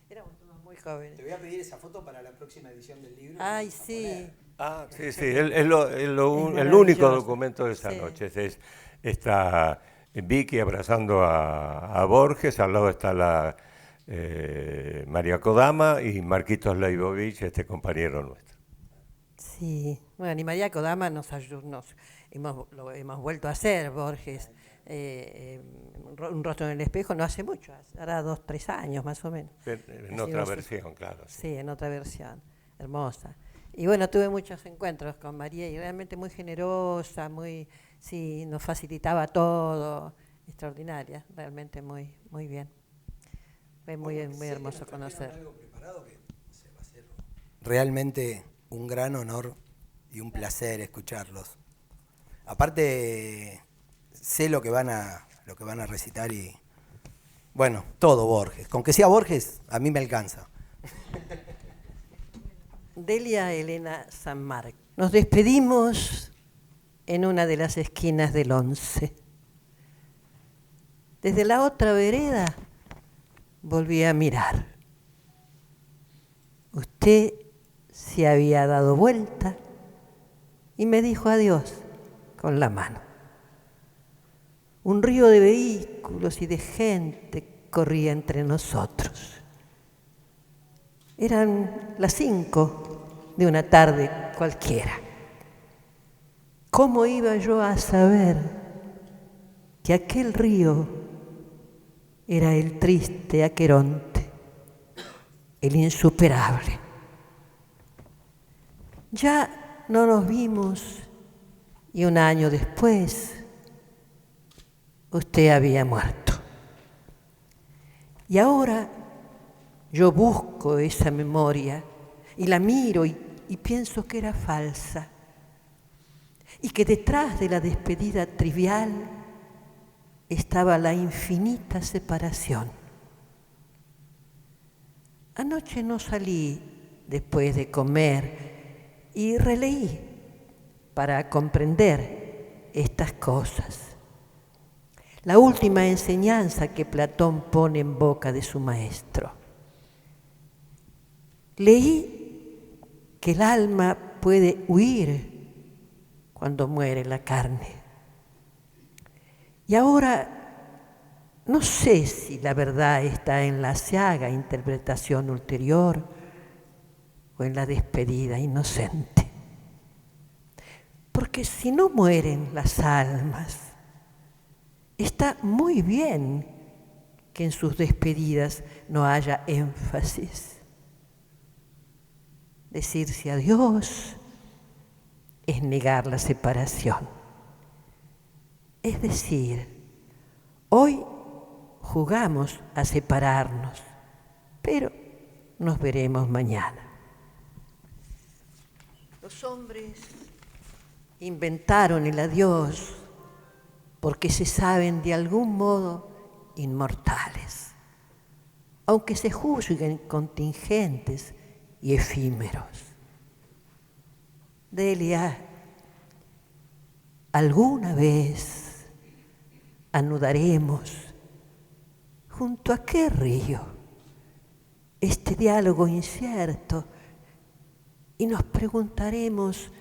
Éramos todos muy jóvenes. Te voy a pedir esa foto para la próxima edición del libro. Ay, Vamos a sí. poner. Ah, sí, el único maravilloso. documento de esa Sí. noche. Está Vicky abrazando a Borges, al lado está la María Kodama y Marquitos Leibovich, este compañero nuestro. Sí. Bueno, y María Kodama lo hemos vuelto a hacer, Borges. Un rostro en el espejo no hace mucho, hará 2, 3 años más o menos. En Así otra vos- versión, claro. Sí, en otra versión, hermosa. Y bueno, tuve muchos encuentros con María y realmente muy generosa, sí, nos facilitaba todo, extraordinaria, realmente muy, muy bien. Fue muy hermoso conocer. Algo preparado que va a ser realmente un gran honor y un placer escucharlos. Aparte, sé lo que van a recitar y Bueno, todo Borges. Con que sea Borges, a mí me alcanza. Delia Elena Sanmark. Nos despedimos en una de las esquinas del 11. Desde la otra vereda volví a mirar. Usted se había dado vuelta y me dijo adiós con la mano. Un río de vehículos y de gente corría entre nosotros. Eran las 5 de una tarde cualquiera. ¿Cómo iba yo a saber que aquel río era el triste Aqueronte, el insuperable? Ya no nos vimos y un año después usted había muerto. Y ahora yo busco esa memoria y la miro y pienso que era falsa y que detrás de la despedida trivial estaba la infinita separación. Anoche no salí después de comer y releí para comprender estas cosas. La última enseñanza que Platón pone en boca de su maestro. Leí que el alma puede huir cuando muere la carne. Y ahora no sé si la verdad está en la aciaga interpretación ulterior o en la despedida inocente. Porque si no mueren las almas, está muy bien que en sus despedidas no haya énfasis. Decirse adiós es negar la separación. Es decir, hoy jugamos a separarnos, pero nos veremos mañana. Los hombres inventaron el adiós porque se saben de algún modo inmortales, aunque se juzguen contingentes y efímeros. Delia, alguna vez anudaremos junto a qué río este diálogo incierto y nos preguntaremos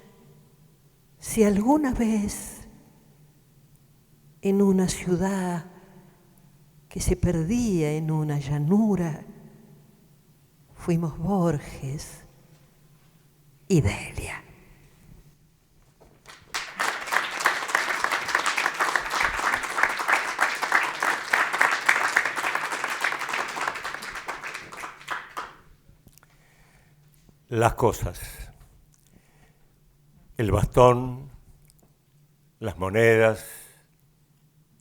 si alguna vez en una ciudad que se perdía en una llanura, fuimos Borges y Delia. Las cosas. El bastón, las monedas,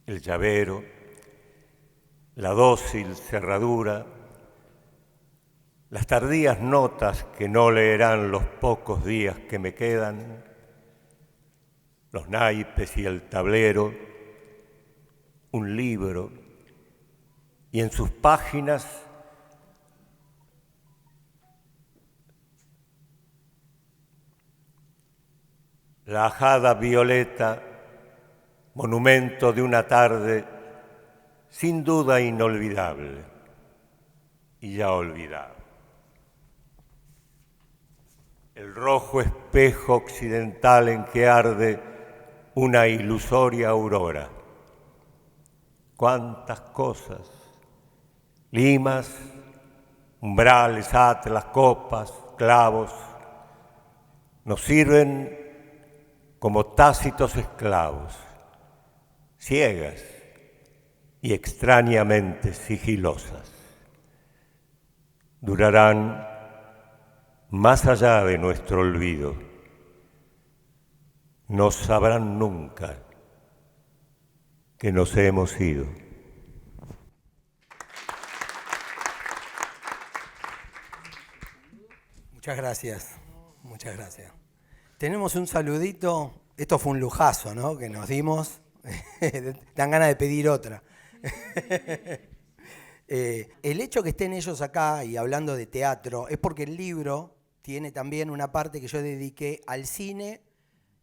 el llavero, la dócil cerradura, las tardías notas que no leerán los pocos días que me quedan, los naipes y el tablero, un libro, y en sus páginas la ajada violeta, monumento de una tarde sin duda inolvidable y ya olvidado. El rojo espejo occidental en que arde una ilusoria aurora. Cuántas cosas, limas, umbrales, atlas, copas, clavos, nos sirven como tácitos esclavos, ciegas y extrañamente sigilosas. Durarán más allá de nuestro olvido. No sabrán nunca que nos hemos ido. Muchas gracias, muchas gracias. Tenemos un saludito, esto fue un lujazo, ¿no?, que nos dimos, dan ganas de pedir otra. El hecho que estén ellos acá y hablando de teatro es porque el libro tiene también una parte que yo dediqué al cine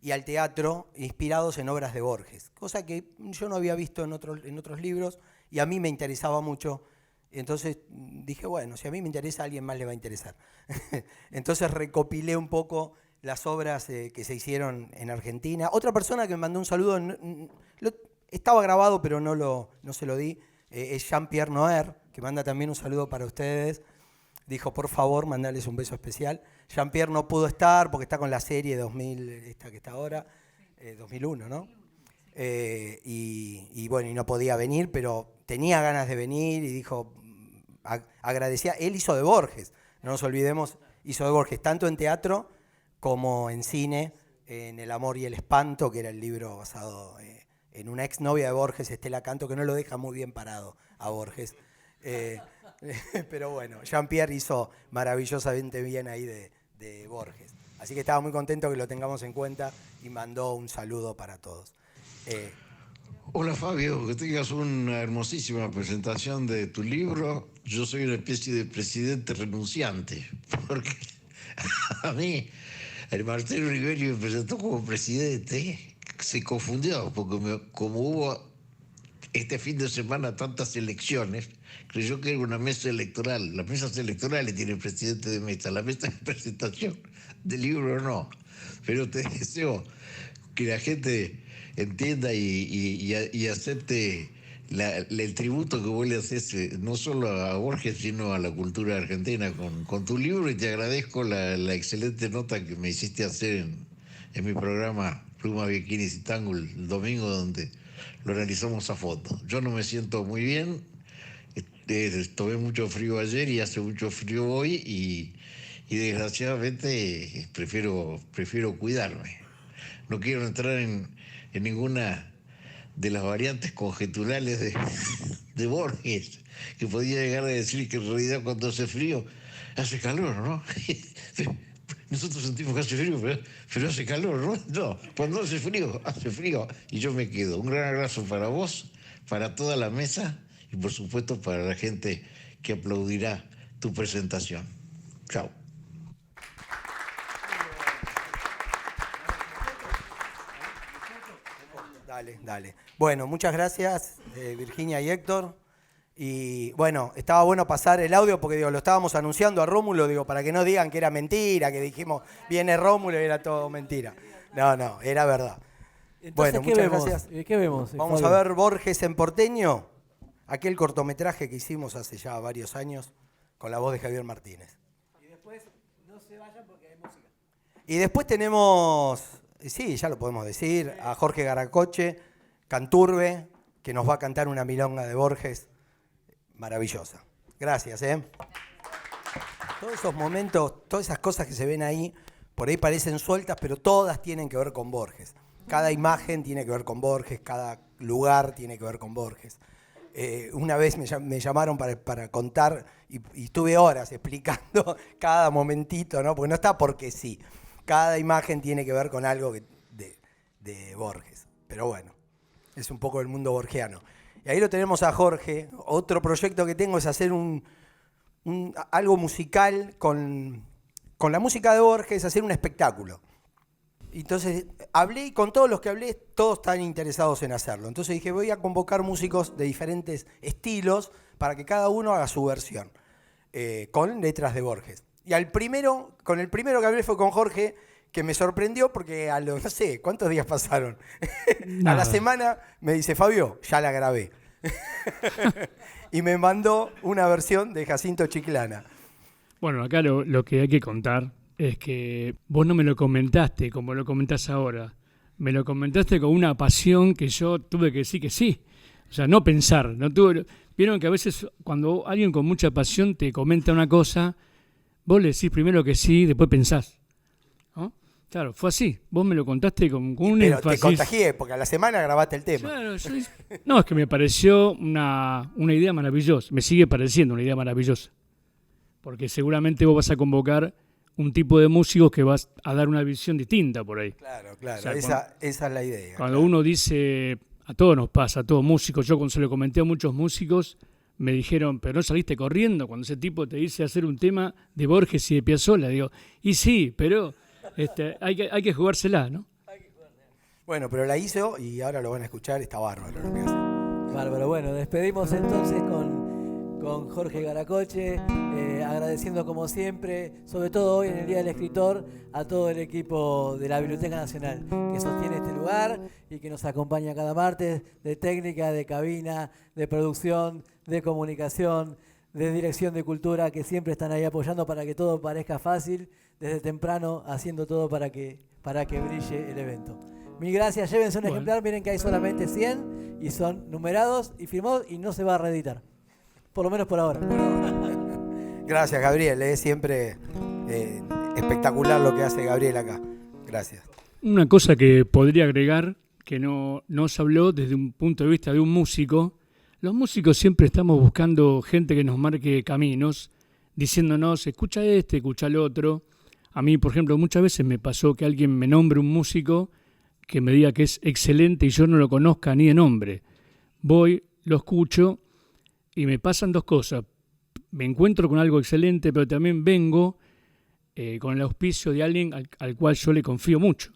y al teatro inspirados en obras de Borges, cosa que yo no había visto en otros libros y a mí me interesaba mucho. Entonces dije, bueno, si a mí me interesa, a alguien más le va a interesar. Entonces recopilé un poco las obras que se hicieron en Argentina. Otra persona que me mandó un saludo, estaba grabado pero no se lo di, es Jean-Pierre Noer, que manda también un saludo para ustedes. Dijo, por favor, mandarles un beso especial. Jean-Pierre no pudo estar porque está con la serie 2000, esta que está ahora, 2001, ¿no? Y bueno, y no podía venir, pero tenía ganas de venir y dijo, agradecía. Él hizo de Borges, no nos olvidemos, hizo de Borges, tanto en teatro como en cine, en El amor y el espanto, que era el libro basado en una exnovia de Borges, Estela Canto, que no lo deja muy bien parado a Borges. Pero bueno, Jean-Pierre hizo maravillosamente bien ahí de Borges. Así que estaba muy contento que lo tengamos en cuenta y mandó un saludo para todos. Hola Fabio, que tengas una hermosísima presentación de tu libro. Yo soy una especie de presidente renunciante, porque a mí el Marcelo Riveri me presentó como presidente, se confundió, porque como hubo este fin de semana tantas elecciones, creyó que era una mesa electoral. Las mesas electorales tienen presidente de mesa, la mesa de presentación del libro no. Pero te deseo que la gente entienda y acepte el tributo que vos le haces no solo a Borges, sino a la cultura argentina con tu libro, y te agradezco la excelente nota que me hiciste hacer en mi programa Plumas, Bikinis y Tango el domingo, donde lo analizamos a fondo. Yo no me siento muy bien, tomé mucho frío ayer y hace mucho frío hoy y desgraciadamente prefiero cuidarme. No quiero entrar en ninguna de las variantes conjeturales de Borges, que podía llegar a decir que en realidad cuando hace frío, hace calor, ¿no? Nosotros sentimos que hace frío, pero hace calor, ¿no? No, cuando hace frío y yo me quedo. Un gran abrazo para vos, para toda la mesa y por supuesto para la gente que aplaudirá tu presentación. Chao. Dale. Bueno, muchas gracias Virginia y Héctor. Y bueno, estaba bueno pasar el audio porque lo estábamos anunciando a Rómulo, para que no digan que era mentira, que dijimos viene Rómulo y era todo mentira. No, era verdad. Entonces, bueno, muchas gracias. ¿Qué vemos? Vamos a ver Borges en porteño, aquel cortometraje que hicimos hace ya varios años con la voz de Javier Martínez. Y después no se vayan porque hay música. Y después tenemos, sí, ya lo podemos decir, a Jorge Garacoche, Canturbe, que nos va a cantar una milonga de Borges maravillosa. Gracias, Todos esos momentos, todas esas cosas que se ven ahí, por ahí parecen sueltas, pero todas tienen que ver con Borges. Cada imagen tiene que ver con Borges, cada lugar tiene que ver con Borges. Una vez me llamaron para contar y estuve horas explicando cada momentito, ¿no? Porque no está porque sí. Cada imagen tiene que ver con algo de Borges. Pero bueno, es un poco el mundo borgiano. Y ahí lo tenemos a Jorge. Otro proyecto que tengo es hacer algo musical con la música de Borges, hacer un espectáculo. Entonces hablé y con todos los que hablé, todos están interesados en hacerlo. Entonces dije, voy a convocar músicos de diferentes estilos para que cada uno haga su versión, con letras de Borges. Y con el primero que hablé fue con Jorge, que me sorprendió porque no sé, ¿cuántos días pasaron? A la semana me dice, Fabio, ya la grabé. Y me mandó una versión de Jacinto Chiclana. Bueno, acá lo que hay que contar es que vos no me lo comentaste como lo comentás ahora. Me lo comentaste con una pasión que yo tuve que decir que sí. O sea, no pensar. Vieron que a veces cuando alguien con mucha pasión te comenta una cosa, vos le decís primero que sí, después pensás. ¿No? Claro, fue así. Vos me lo contaste con un pero énfasis. Te contagié, porque a la semana grabaste el tema. Claro, no, es que me pareció una idea maravillosa. Me sigue pareciendo una idea maravillosa. Porque seguramente vos vas a convocar un tipo de músicos que vas a dar una visión distinta por ahí. Claro, O sea, esa es la idea. Cuando uno dice, a todos nos pasa, a todos músicos, yo cuando se lo comenté a muchos músicos, me dijeron, pero no saliste corriendo cuando ese tipo te dice hacer un tema de Borges y de Piazzolla. Digo, y sí, pero hay que jugársela, ¿no? Bueno, pero la hizo y ahora lo van a escuchar, está bárbaro lo que hace. Bárbaro, bueno, despedimos entonces con Jorge Garacoche, agradeciendo como siempre, sobre todo hoy en el Día del Escritor, a todo el equipo de la Biblioteca Nacional que sostiene este lugar y que nos acompaña cada martes, de técnica, de cabina, de producción, de comunicación, de dirección de cultura, que siempre están ahí apoyando para que todo parezca fácil, desde temprano haciendo todo para que brille el evento. Mil gracias, llévense un ejemplar, miren que hay solamente 100 y son numerados y firmados y no se va a reeditar. Por lo menos por ahora. Gracias, Gabriel. Es siempre espectacular lo que hace Gabriel acá. Gracias. Una cosa que podría agregar, que no se habló desde un punto de vista de un músico. Los músicos siempre estamos buscando gente que nos marque caminos, diciéndonos, escucha escucha el otro. A mí, por ejemplo, muchas veces me pasó que alguien me nombre un músico que me diga que es excelente y yo no lo conozca ni de nombre. Voy, lo escucho y me pasan dos cosas. Me encuentro con algo excelente, pero también vengo con el auspicio de alguien al cual yo le confío mucho.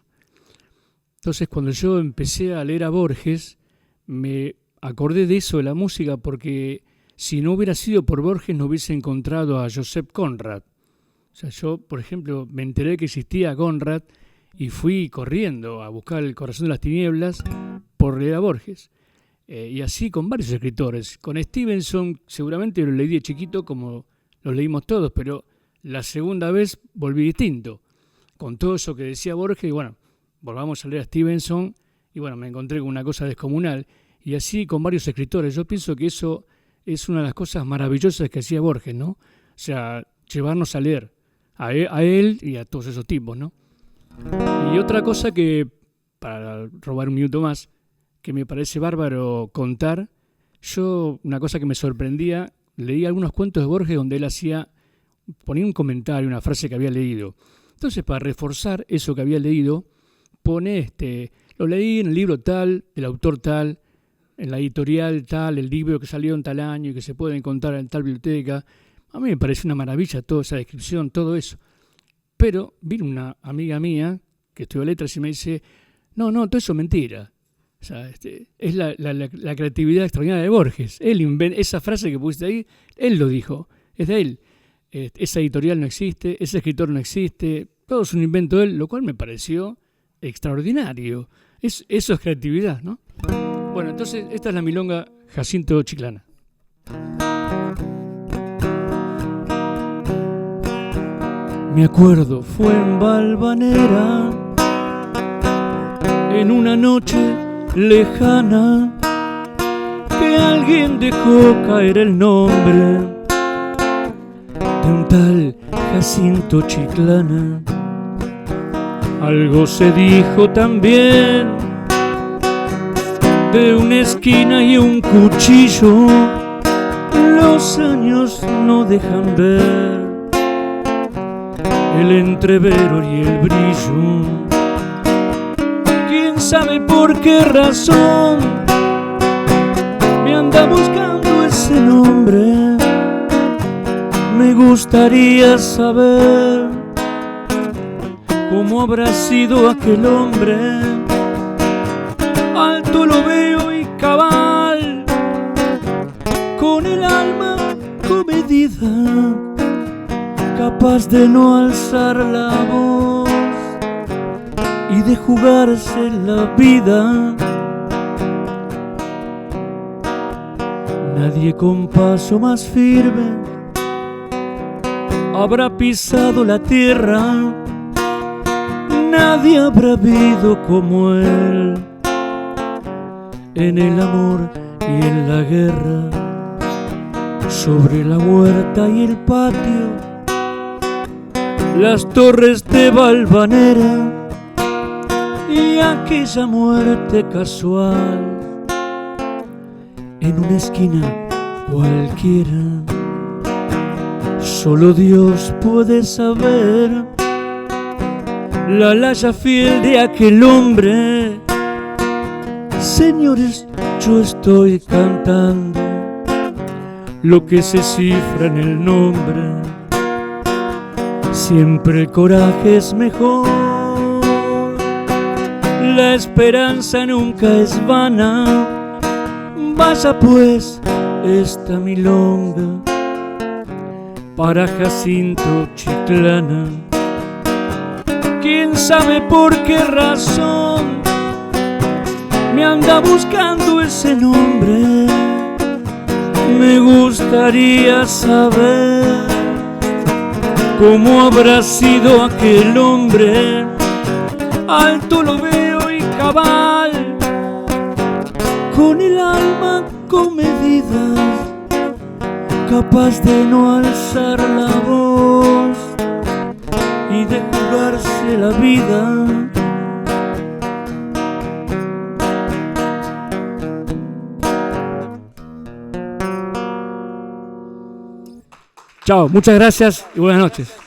Entonces, cuando yo empecé a leer a Borges, me acordé de eso, de la música, porque si no hubiera sido por Borges no hubiese encontrado a Joseph Conrad. O sea, yo, por ejemplo, me enteré que existía Conrad y fui corriendo a buscar El corazón de las tinieblas por leer a Borges. Y así con varios escritores. Con Stevenson seguramente lo leí de chiquito como los leímos todos, pero la segunda vez volví distinto. Con todo eso que decía Borges, y bueno, volvamos a leer a Stevenson, y bueno, me encontré con una cosa descomunal. Y así con varios escritores. Yo pienso que eso es una de las cosas maravillosas que hacía Borges, ¿no? O sea, llevarnos a leer a él y a todos esos tipos, ¿no? Y otra cosa que, para robar un minuto más, que me parece bárbaro contar, una cosa que me sorprendía, leí algunos cuentos de Borges donde él ponía un comentario, una frase que había leído. Entonces, para reforzar eso que había leído, pone, lo leí en el libro tal, del autor tal, en la editorial tal, el libro que salió en tal año y que se puede encontrar en tal biblioteca. A mí me parece una maravilla toda esa descripción, todo eso. Pero vino una amiga mía que estudió letras y me dice, no, todo eso es mentira. O sea, es la creatividad extraordinaria de Borges. Él inventó esa frase que pusiste ahí, él lo dijo, es de él. Esa editorial no existe, ese escritor no existe, todo es un invento de él, lo cual me pareció extraordinario. Eso es creatividad, ¿no? Bueno, entonces esta es la milonga Jacinto Chiclana. Me acuerdo, fue en Valvanera, en una noche lejana, que alguien dejó caer el nombre de un tal Jacinto Chiclana. Algo se dijo también de una esquina y un cuchillo. Los años no dejan ver el entrevero y el brillo. ¿Quién sabe por qué razón me anda buscando ese nombre? Me gustaría saber cómo habrá sido aquel hombre. Alto lo veo y cabal, con el alma comedida, capaz de no alzar la voz y de jugarse la vida. Nadie con paso más firme habrá pisado la tierra, nadie habrá vivido como él en el amor y en la guerra, sobre la huerta y el patio, las torres de Valvanera y aquella muerte casual en una esquina cualquiera. Solo Dios puede saber la laya fiel de aquel hombre. Señores, yo estoy cantando lo que se cifra en el nombre. Siempre el coraje es mejor, la esperanza nunca es vana. Vaya pues esta milonga para Jacinto Chiclana. Quién sabe por qué razón me anda buscando ese nombre. Me gustaría saber cómo habrá sido aquel hombre. Alto lo veo y cabal, con el alma comedida, capaz de no alzar la voz y de jugarse la vida. Chao, muchas gracias y buenas noches.